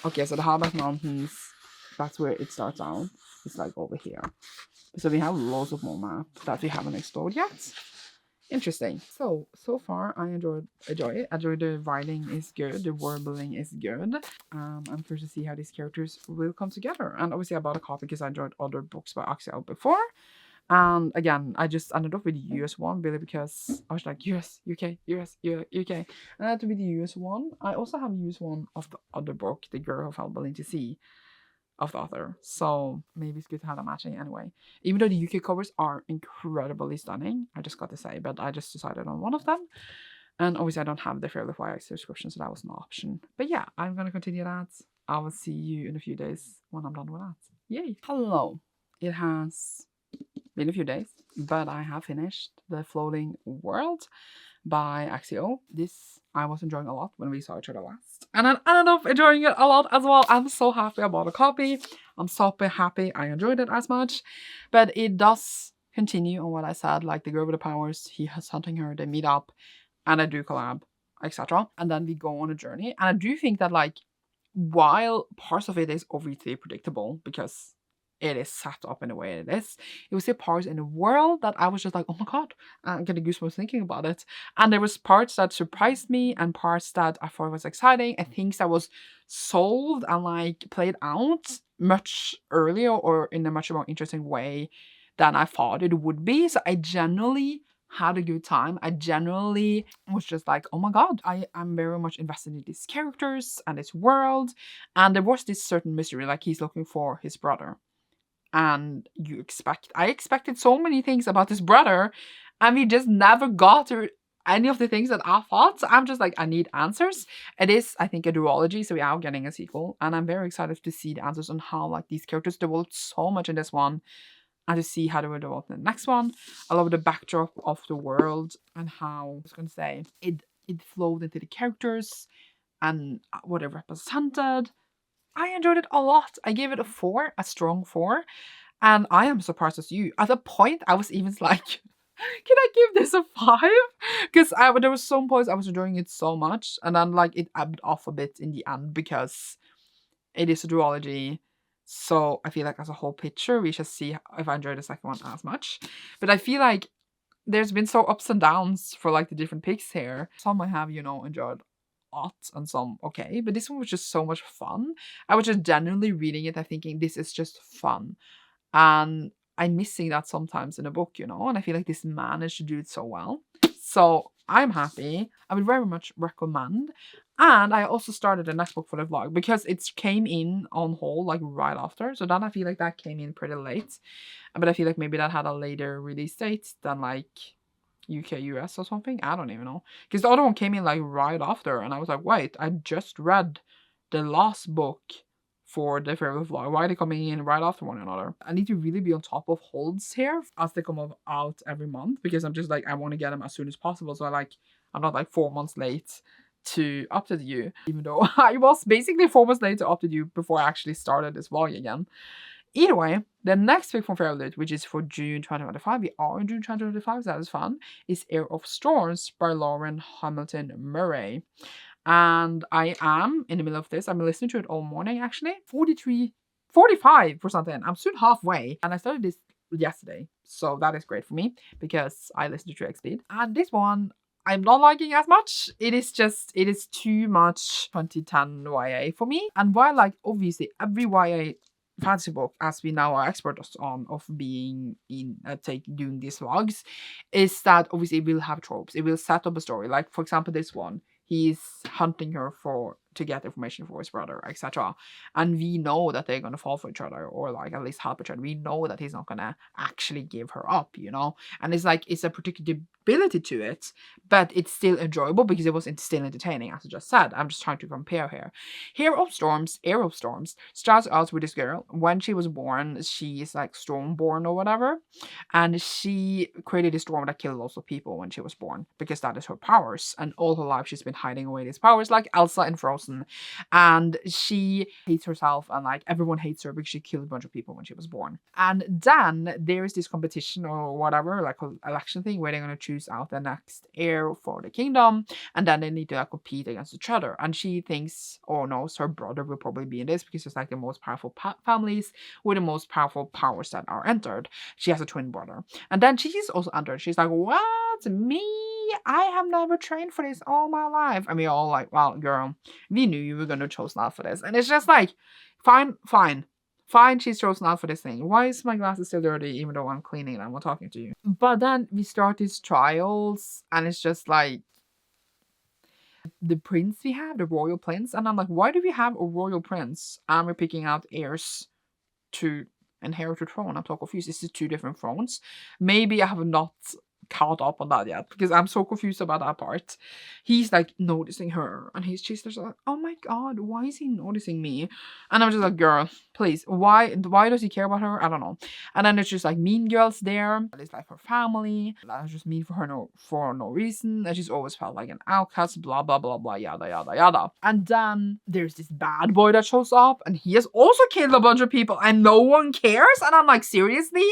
Okay, so the Hardback Mountains, that's where it starts out. It's like over here. So we have lots of more maps that we haven't explored yet. Interesting. So far I enjoy it. The writing is good. The world building is good. I'm curious to see how these characters will come together. And obviously I bought a copy because I enjoyed other books by Axel before. And again, I just ended up with the US one really because I was like US, UK, US, UK. And I had to be the US one. I also have a US one of the other book, The Girl Who Fell Willing to See, of the author. So maybe it's good to have that matching anyway. Even though the UK covers are incredibly stunning, I just got to say, but I just decided on one of them. And obviously I don't have the Fairyloot YA subscription, so that was an option. But yeah, I'm gonna continue that. I will see you in a few days when I'm done with that. Yay! Hello. It has been a few days, but I have finished The Floating World by Axio. This I was enjoying a lot when we saw each other last. And I ended up enjoying it a lot as well. I'm so happy I bought a copy. I'm so happy I enjoyed it as much. But it does continue on what I said, like the girl with the powers, he is hunting her, they meet up, and I do collab, etc. And then we go on a journey. And I do think that like, while parts of it is obviously predictable because it is set up in a way it is, it was the parts in the world that I was just like, oh my god, I'm getting goosebumps thinking about it. And there was parts that surprised me and parts that I thought was exciting and things that was solved and like played out much earlier or in a much more interesting way than I thought it would be. So I generally had a good time. I generally was just like, oh my god, I am very much invested in these characters and this world. And there was this certain mystery, like he's looking for his brother. And I expected so many things about his brother, and we just never got to any of the things that I thought. So I'm just like, I need answers. It is, I think, a duology, so we are getting a sequel, and I'm very excited to see the answers on how like these characters developed so much in this one, and to see how they will develop in the next one. I love the backdrop of the world and how I was gonna say it flowed into the characters and what it represented. I enjoyed it a lot. I gave it a 4, a strong 4. And I am surprised as you. At a point, I was even like, can I give this a 5? Because there was some points I was enjoying it so much. And then like it ebbed off a bit in the end because it is a duology. So I feel like as a whole picture, we should see if I enjoyed the second one as much. But I feel like there's been so ups and downs for like the different picks here. Some I have, enjoyed lot and some okay, but this one was just so much fun. I was just genuinely reading it and thinking this is just fun, and I'm missing that sometimes in a book, and I feel like this managed to do it so well. So I'm happy. I would very much recommend. And I also started the next book for the vlog because it came in on hold like right after, so then I feel like that came in pretty late, but I feel like maybe that had a later release date than like UK, US or something. I don't even know. Because the other one came in like right after, and I was like, wait, I just read the last book for the Fairyloot vlog. Why are they coming in right after one another? I need to really be on top of holds here as they come out every month, because I'm just like, I want to get them as soon as possible. So I'm not like 4 months late to update you, even though I was basically 4 months late to update you before I actually started this vlog again. Either way, the next pick from Fairyloot, which is for June 2025, we are in June 2025, so that is fun, is Air of Storms by Lauren Hamilton Murray. And I am in the middle of this. I've been listening to it all morning, actually. 45% in. I'm soon halfway. And I started this yesterday, so that is great for me because I listen to 3x speed. And this one, I'm not liking as much. It is too much 2010 YA for me. And while like obviously every YA fantasy book, as we now are experts on of being in doing these vlogs, is that obviously it will have tropes. It will set up a story. Like for example, this one, he's hunting her to get information for his brother, etc. And we know that they're gonna fall for each other, or like at least help each other. We know that he's not gonna actually give her up, And it's like it's a particularly ability to it, but it's still enjoyable because it was still entertaining, as I just said. I'm just trying to compare here. Hero of Storms, starts out with this girl. When she was born, she is like Stormborn or whatever, and she created a storm that killed lots of people when she was born because that is her powers. And all her life she's been hiding away these powers, like Elsa in Frozen. And she hates herself, and like everyone hates her because she killed a bunch of people when she was born. And then there is this competition or whatever, like an election thing, where they're gonna choose out the next heir for the kingdom, and then they need to like compete against each other. And she thinks, or knows, her brother will probably be in this because it's like the most powerful families with the most powerful powers that are entered. She has a twin brother, and then she's also entered. She's like, what? Me? I have never trained for this all my life. And we all like, well, girl, we knew you were gonna choose not for this. And it's just like, fine, she's chosen out for this thing. Why is my glasses still dirty even though I'm cleaning them while talking to you? But then we start these trials, and it's just like, the prince we have, the royal prince, and I'm like, why do we have a royal prince and we're picking out heirs to inherit the throne? I'm so confused. Is it two different thrones? Maybe I have not caught up on that yet because I'm so confused about that part. He's like noticing her, and she's just like, oh my god, why is he noticing me? And I'm just like, girl, please, why does he care about her? I don't know. And then it's just like mean girls there. It's like her family that is just mean for her for no reason, and she's always felt like an outcast, blah blah blah blah, yada yada yada. And then there's this bad boy that shows up, and he has also killed a bunch of people, and no one cares. And I'm like, seriously?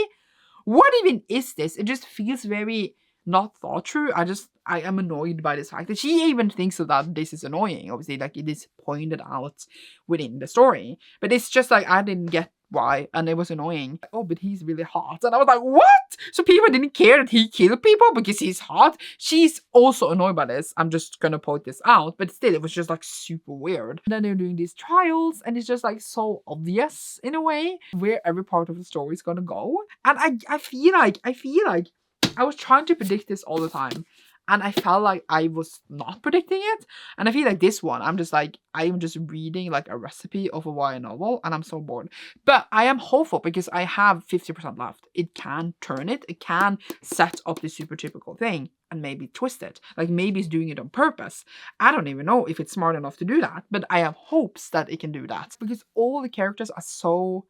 What even is this? It just feels very not thought through. I am annoyed by this fact that she even thinks that this is annoying. Obviously, like, it is pointed out within the story. But it's just like, I didn't get why, and it was annoying. Oh, but he's really hot. And I was like, what? So people didn't care that he killed people because he's hot? She's also annoyed by this. I'm just gonna point this out. But still, it was just like super weird. And then they're doing these trials, and it's just like so obvious in a way where every part of the story is gonna go. And I feel like I was trying to predict this all the time, and I felt like I was not predicting it. And I feel like this one, I'm just reading like a recipe of a YA novel, and I'm so bored. But I am hopeful because I have 50% left. It can turn it. It can set up the super typical thing and maybe twist it. Like, maybe it's doing it on purpose. I don't even know if it's smart enough to do that, but I have hopes that it can do that because all the characters are so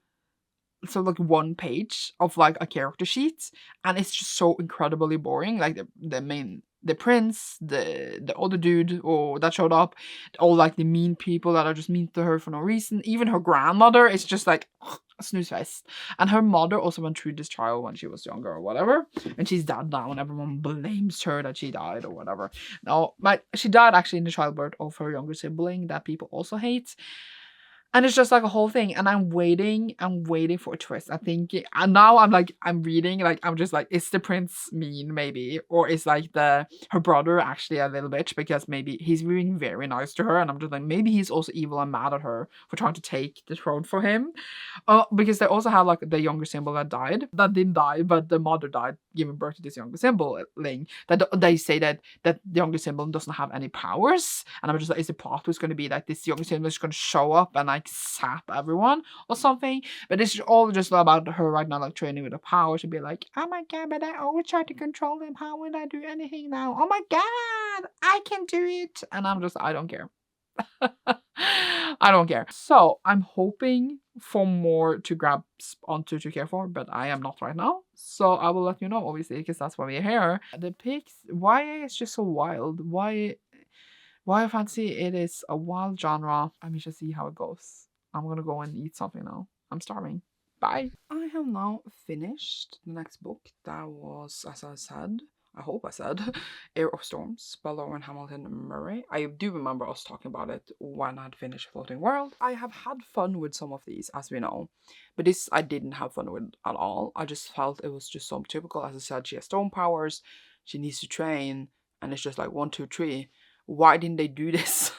like one page of like a character sheet, and it's just so incredibly boring. Like the prince, the other dude that showed up, all like the mean people that are just mean to her for no reason. Even her grandmother is just like a snooze fest. And her mother also went through this trial when she was younger or whatever, and she's dead now, and everyone blames her that she died or whatever. No, she died actually in the childbirth of her younger sibling that people also hate. And it's just like a whole thing, and I'm waiting for a twist. I think, and now I'm reading, like, I'm just like, is the prince mean maybe? Or is like her brother actually a little bitch because maybe he's being very nice to her, and I'm just like, maybe he's also evil and mad at her for trying to take the throne for him. Because they also have like the younger symbol that didn't die, but the mother died giving birth to this younger sibling. That they say that the younger sibling doesn't have any powers, and I'm just like, is the plot twist going to be like this younger sibling is going to show up and like sap everyone or something? But it's all just about her right now, like training with the power to be like, oh my god, but I always try to control them. How would I do anything now? Oh my god, I can do it. And I'm just, I don't care. I don't care. So I'm hoping for more to grab onto to care for, but I am not right now. So I will let you know, obviously, because that's why we're here. The pics, YA is just so wild. YA fantasy, it is a wild genre. Let me just see how it goes. I'm gonna go and eat something now. I'm starving. Bye. I have now finished the next book. That was, as I said, I hope I said, Heir of Storms by Lauren Hamilton Murray. I do remember us talking about it when I'd finished Floating World. I have had fun with some of these, as we know, but this I didn't have fun with at all. I just felt it was just so typical. As I said, she has stone powers, she needs to train, and it's just like 1, 2, 3. Why didn't they do this?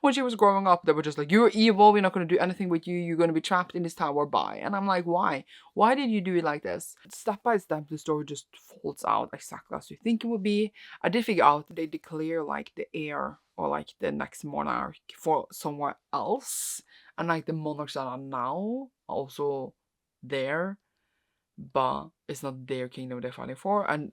When she was growing up, they were just like, you're evil, we're not going to do anything with you, you're going to be trapped in this tower, bye. And I'm like, why? Why did you do it like this? Step by step, the story just folds out exactly as you think it would be. I did figure out they declare like the heir or like the next monarch for somewhere else. And like the monarchs that are now also there, but it's not their kingdom they're fighting for. And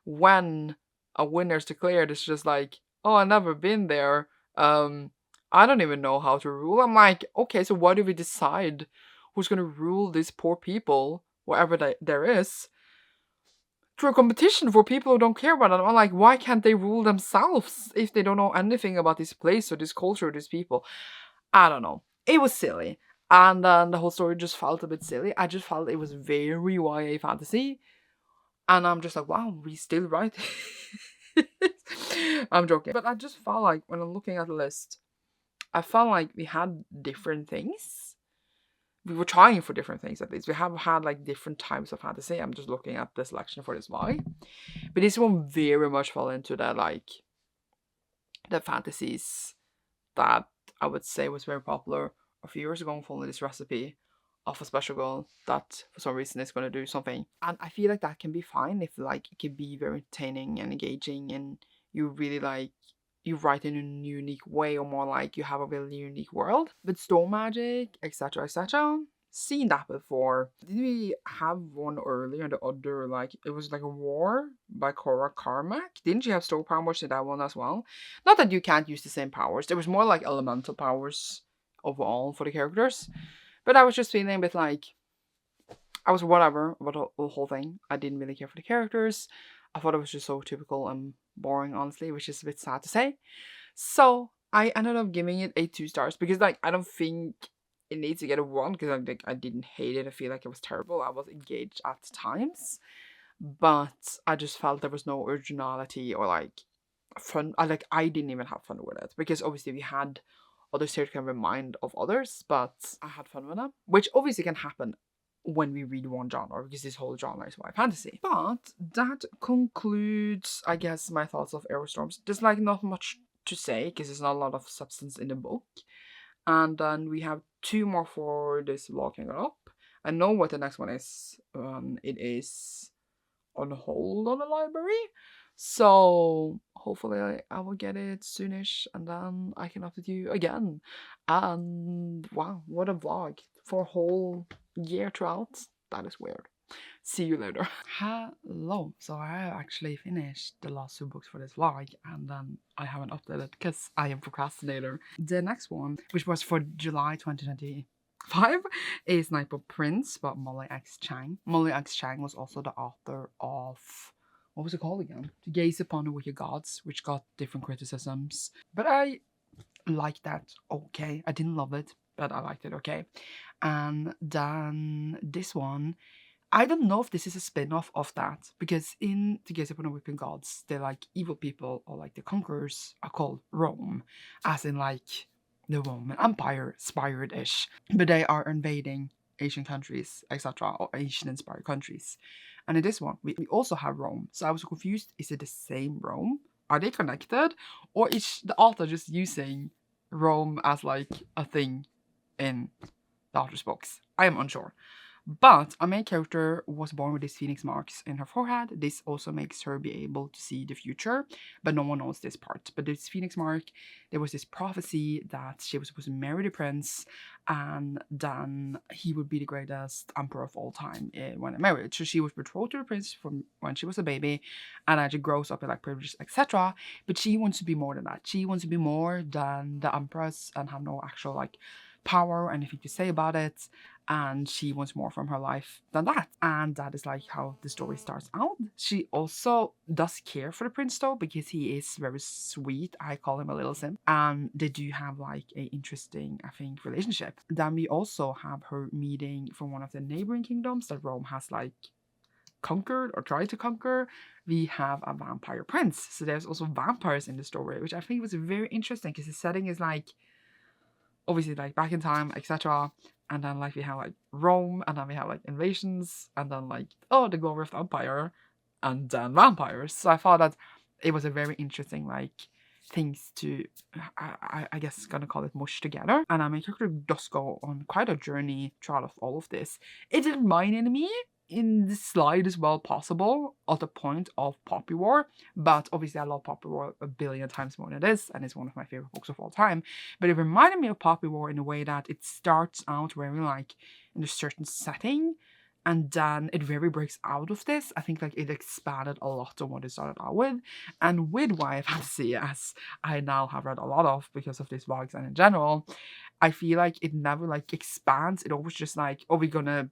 when a winner's declared, it's just like, oh, I've never been there. I don't even know how to rule. I'm like, okay, so why do we decide who's gonna rule these poor people, wherever there is, through a competition for people who don't care about them? I'm like, why can't they rule themselves if they don't know anything about this place or this culture or these people? I don't know. It was silly. And then the whole story just felt a bit silly. I just felt it was very YA fantasy. And I'm just like, wow, we still write. I'm joking. But I just felt like when I'm looking at the list, I felt like we had different things. We were trying for different things at least. We have had like different types of fantasy. I'm just looking at the selection for this why. But this one very much fell into that, like, the fantasies that I would say was very popular a few years ago, following this recipe of a special girl that for some reason is going to do something. And I feel like that can be fine if like it can be very entertaining and engaging, and you really like, you write in a unique way, or more like you have a really unique world. But storm magic, etc., etc., seen that before. Did we have one earlier? The other, like, it was like a war by Cora Carmack. Didn't she have storm powers in that one as well? Not that you can't use the same powers. There was more like elemental powers overall for the characters. But I was just feeling a bit like, I was whatever about the whole thing. I didn't really care for the characters. I thought it was just so typical and boring, honestly, which is a bit sad to say. So I ended up giving it a 2 stars because, like, I don't think it needs to get a 1 because I didn't hate it. I feel like it was terrible. I was engaged at times, but I just felt there was no originality or like fun. I didn't even have fun with it because obviously we had others here to kind of remind of others, but I had fun with them, which obviously can happen when we read one genre, because this whole genre is YA fantasy. But that concludes, I guess, my thoughts of Aerostorms. There's like not much to say because there's not a lot of substance in the book. And then we have 2 more for this vlog coming up. I know what the next one is. It is on hold on the library. So hopefully I will get it soonish, and then I can update you again. And wow, what a vlog for a whole year throughout. That is weird. See you later. Hello. So I have actually finished the last 2 books for this vlog, and then I haven't updated because I am procrastinator. The next one, which was for July 2025, is Nightblood Prince by Molly X. Chang. Molly X. Chang was also the author of, what was it called again? To Gaze Upon the Wicked Gods, which got different criticisms. But I liked that okay. I didn't love it, but I liked it okay. And then this one, I don't know if this is a spin-off of that, because in To Gaze Upon the Wicked Gods, they're like evil people, or like the conquerors are called Rome, as in like the Roman Empire inspired-ish, but they are invading Asian countries, etc., or Asian-inspired countries. And in this one, we also have Rome. So I was confused, is it the same Rome? Are they connected? Or is the author just using Rome as like a thing in the author's books? I am unsure. But our main character was born with these phoenix marks in her forehead. This also makes her be able to see the future, but no one knows this part. But this phoenix mark, there was this prophecy that she was supposed to marry the prince, and then he would be the greatest emperor of all time when they married. So she was betrothed to the prince from when she was a baby, and as she grows up in like privileges, etc. But she wants to be more than that. She wants to be more than the empress and have no actual like power or anything to say about it, and she wants more from her life than that. And that is like how the story starts out. She also does care for the prince though, because he is very sweet. I call him a little simp, and they do have like a interesting, I think, relationship. Then we also have her meeting from one of the neighboring kingdoms that Rome has like conquered or tried to conquer. We have a vampire prince, so there's also vampires in the story, which I think was very interesting because the setting is like obviously like back in time, etc. And then like we have like Rome, and then we have like invasions, and then like, oh, the glory of the empire, and then vampires. So I thought that it was a very interesting like things to, I guess gonna call it, mush together. And my character does go on quite a journey throughout all of this. It didn't mind me in the slide as well possible at the point of Poppy War, but obviously I love Poppy War a billion times more than this, and it's one of my favorite books of all time. But it reminded me of Poppy War in a way that it starts out very like in a certain setting, and then it very breaks out of this. I think like it expanded a lot on what it started out with. And with YA fantasy, as I now have read a lot of because of these vlogs and in general, I feel like it never like expands. It always just like, oh, we're gonna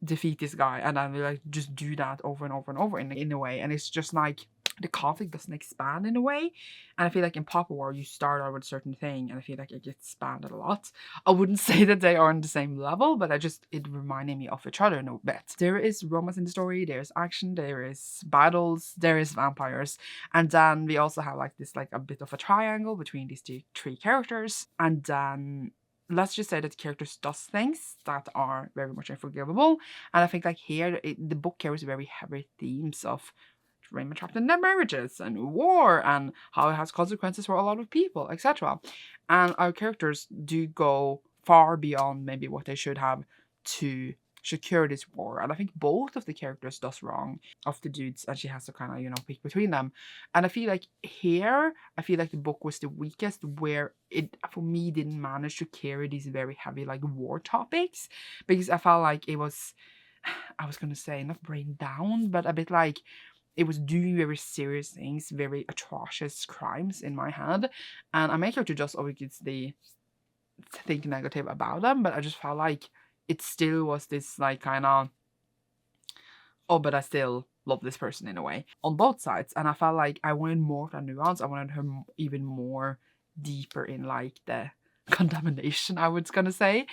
defeat this guy, and then we like just do that over and over and over in a way, and it's just like the conflict doesn't expand in a way. And I feel like in Papa War you start out with a certain thing, and I feel like it gets expanded a lot. I wouldn't say that they are on the same level, but it reminded me of each other in a bit. There is romance in the story, there's action, there is battles, there is vampires, and then we also have like this like a bit of a triangle between these three characters. And then let's just say that the characters does things that are very much unforgivable. And I think like here, the book carries very heavy themes of women trapped in their marriages and war and how it has consequences for a lot of people, etc. And our characters do go far beyond maybe what they should have to secure this war. And I think both of the characters does wrong of the dudes, and she has to kind of, you know, pick between them. And I feel like here, I feel like the book was the weakest, where it, for me, didn't manage to carry these very heavy like war topics, because I felt like it was, I was gonna say not brain down, but a bit like it was doing very serious things, very atrocious crimes in my head. And I make her to just obviously think negative about them, but I just felt like it still was this like kind of, oh, but I still love this person in a way on both sides. And I felt like I wanted more of that nuance. I wanted her even more deeper in like the condemnation, I was gonna say.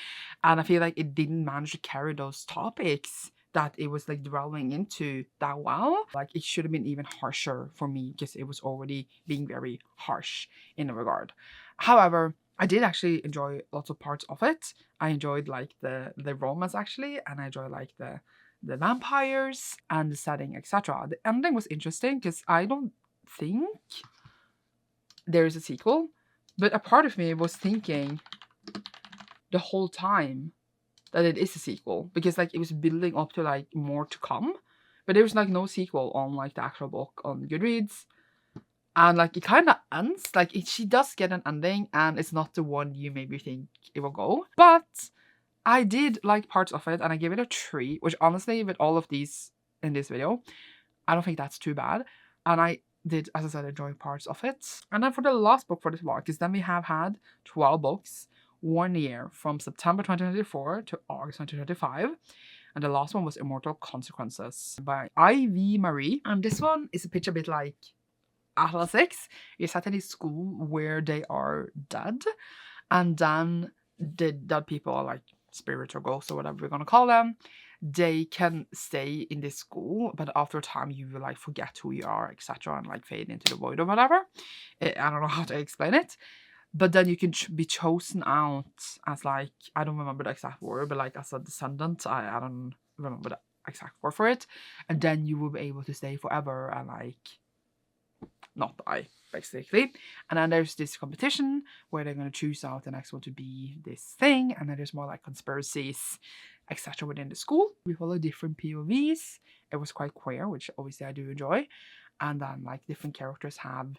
And I feel like it didn't manage to carry those topics that it was like delving into that well. Like it should have been even harsher for me, because it was already being very harsh in a regard. However, I did actually enjoy lots of parts of it. I enjoyed like the romance actually, and I enjoyed like the vampires and the setting, etc. The ending was interesting because I don't think there is a sequel, but a part of me was thinking the whole time that it is a sequel, because like it was building up to like more to come, but there was like no sequel on like the actual book on Goodreads. And like it kind of ends like she does get an ending, and it's not the one you maybe think it will go, but I did like parts of it, and I gave it a 3, which honestly with all of these in this video, I don't think that's too bad. And I did, as I said, enjoy parts of it. And then for the last book for this vlog, because then we have had 12 books 1 year, from September 2024 to August 2025. And the last one was Immortal Consequences by I.V. Marie. And this one is a pitch a bit like Atlas 6. You're set in a school where they are dead, and then the dead people are like spirits or ghosts or whatever we're gonna call them. They can stay in this school, but after a time you will like forget who you are, etc., and like fade into the void or whatever. I don't know how to explain it. But then you can be chosen out as like, I don't remember the exact word, but like as a descendant. I don't remember the exact word for it. And then you will be able to stay forever and like not die, basically. And then there's this competition where they're going to choose out the next one to be this thing. And then there's more like conspiracies, etc. within the school. We follow different POVs. It was quite queer, which obviously I do enjoy. And then like different characters have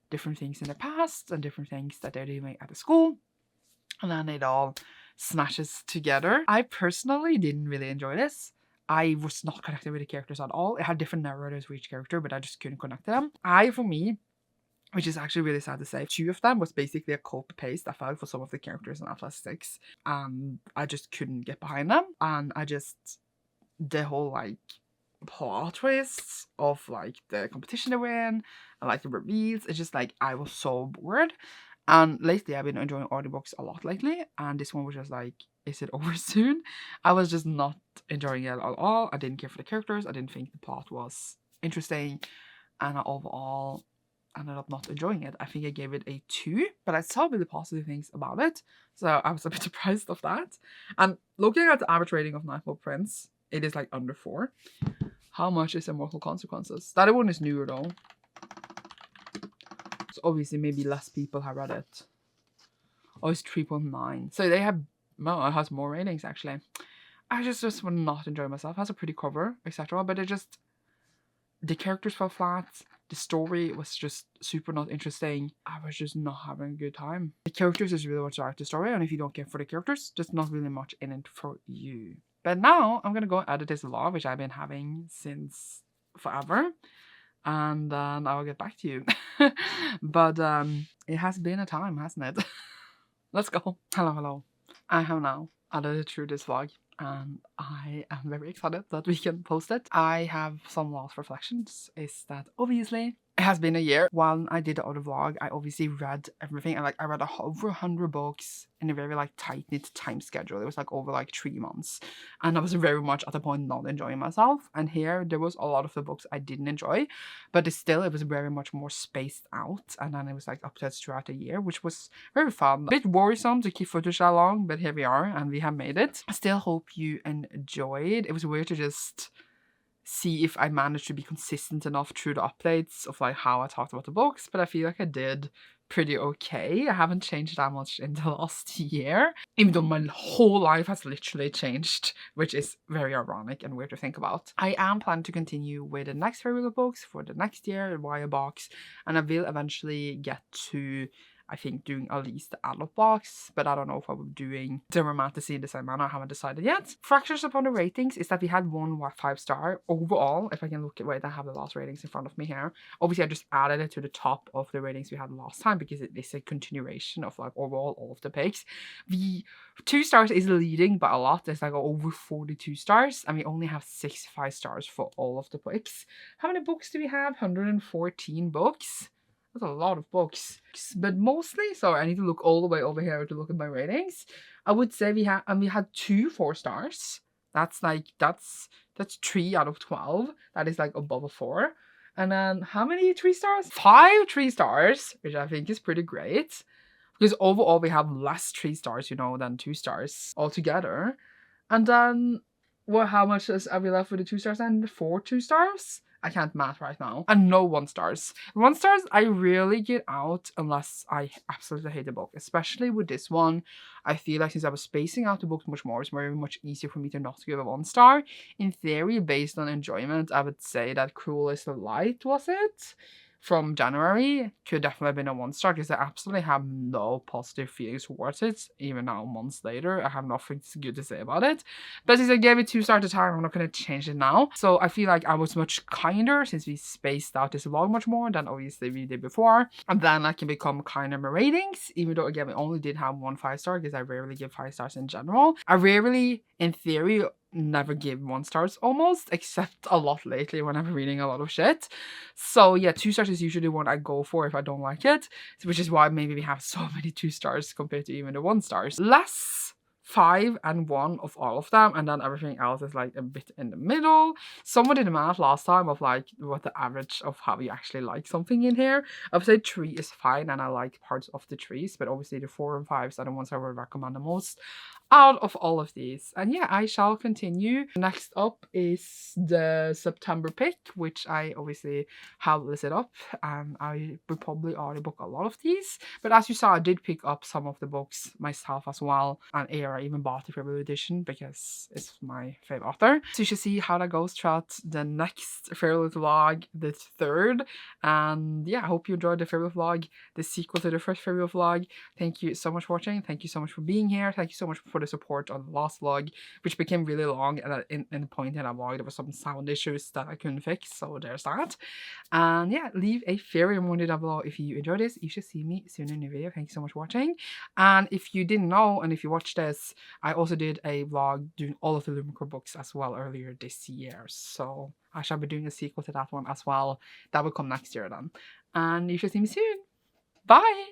different things in the past and different things that they're doing at the school, and then it all smashes together. I personally didn't really enjoy this. I was not connected with the characters at all. It had different narrators for each character, but I just couldn't connect to them. For me, which is actually really sad to say, 2 of them was basically a copy paste I felt for some of the characters in Atlas 6. I just couldn't get behind them. And the whole like plot twists of like the competition they were in and like the reveals, it's just like I was so bored. And lately I've been enjoying audiobooks a lot lately, and this one was just like, is it over soon? I was just not enjoying it at all. I didn't care for the characters. I didn't think the plot was interesting, and I overall ended up not enjoying it. I think I gave it a 2, but I saw really positive things about it, so I was a bit surprised of that. And looking at the average rating of Nightfall Prince, it is like under 4. How much is Immortal Consequences? That one is newer though. So obviously maybe less people have read it. Oh, it's 3.9. So they have, well, it has more ratings actually. I just would not enjoy myself. It has a pretty cover, etc. But the characters fell flat. The story was just super not interesting. I was just not having a good time. The characters is really what drives the story, and if you don't care for the characters, there's not really much in it for you, But now I'm gonna go and edit this vlog, which I've been having since forever, and then I'll get back to you. But it has been a time, hasn't it? Let's go. Hello. I have now edited through this vlog, and I am very excited that we can post it. I have some last reflections. Is that obviously it has been a year. While I did the other vlog, I obviously read everything. And I read over 100 books in a very tight-knit time schedule. It was over 3 months. And I was very much at the point not enjoying myself. And here there was a lot of the books I didn't enjoy, but it was very much more spaced out. And then it was updates throughout the year, which was very fun. A bit worrisome to keep footage that long, but here we are and we have made it. I still hope you enjoyed. It was weird to just see if I managed to be consistent enough through the updates of how I talked about the books, but I feel like I did pretty okay. I haven't changed that much in the last year, even though my whole life has literally changed, which is very ironic and weird to think about. I am planning to continue with the next Fairyloot books for the next year, the YA box, and I will eventually get to, I think, doing at least the adult box, but I don't know if I'll be doing the romantasy in the same manner. I haven't decided yet. Fractures upon the ratings is that we had 1 5-star overall. If I can look at where I have the last ratings in front of me here. Obviously, I just added it to the top of the ratings we had last time because it is a continuation of overall all of the picks. The 2 stars is leading by a lot. It's over 42 stars, and we only have 6 5-stars for all of the picks. How many books do we have? 114 books. That's a lot of books, but mostly, sorry, I need to look all the way over here to look at my ratings. I would say we had 2 4-stars. That's 3 out of 12. That is above a 4. And then how many 3-stars? 5 3-stars, which I think is pretty great. Because overall we have less 3-stars, than 2 stars altogether. And then, well, how much are we left with the 2 stars and 4 2-stars? I can't math right now. And no 1-stars. 1-stars I rarely get out unless I absolutely hate the book. Especially with this one. I feel like since I was spacing out the books much more, it's very much easier for me to not give a 1-star. In theory, based on enjoyment, I would say that Cruel is the Light, was it? From January could definitely have been a 1-star because I absolutely have no positive feelings towards it. Even now, months later, I have nothing good to say about it. But since I gave it 2 stars at a time, I'm not going to change it now. So I feel like I was much kinder since we spaced out this vlog much more than obviously we did before. And then I can become kinder in my ratings, even though again, we only did have 1 5-star because I rarely give 5 stars in general. I rarely, in theory, never give 1-stars almost, except a lot lately when I'm reading a lot of shit. So yeah, 2 stars is usually what I go for if I don't like it, which is why maybe we have so many 2 stars compared to even the 1-stars. Less 5 and 1 of all of them, and then everything else is a bit in the middle. Someone did the math last time of what the average of how you actually like something in here. I would say 3 is fine, and I like parts of the 3s, but obviously the 4 and 5s are the ones I would recommend the most out of all of these. And yeah, I shall continue. Next up is the September pick, which I obviously have listed up, and I would probably already book a lot of these, but as you saw, I did pick up some of the books myself as well, and I even bought the Fairyloot edition because it's my favorite author. So you should see how that goes throughout the next Fairyloot vlog, the 3rd. And yeah, I hope you enjoyed the Fairyloot vlog, the sequel to the first Fairyloot vlog. Thank you so much for watching. Thank you so much for being here. Thank you so much for the support on the last vlog, which became really long, and in the point in that vlog there was some sound issues that I couldn't fix, so there's that. And yeah, leave a fairy emoji down below if you enjoyed this. You should see me soon in a video. Thank you so much for watching. And if you didn't know, and if you watched this, I also did a vlog doing all of the Lumicore books as well earlier this year, so I shall be doing a sequel to that one as well. That will come next year then, and you should see me soon. Bye!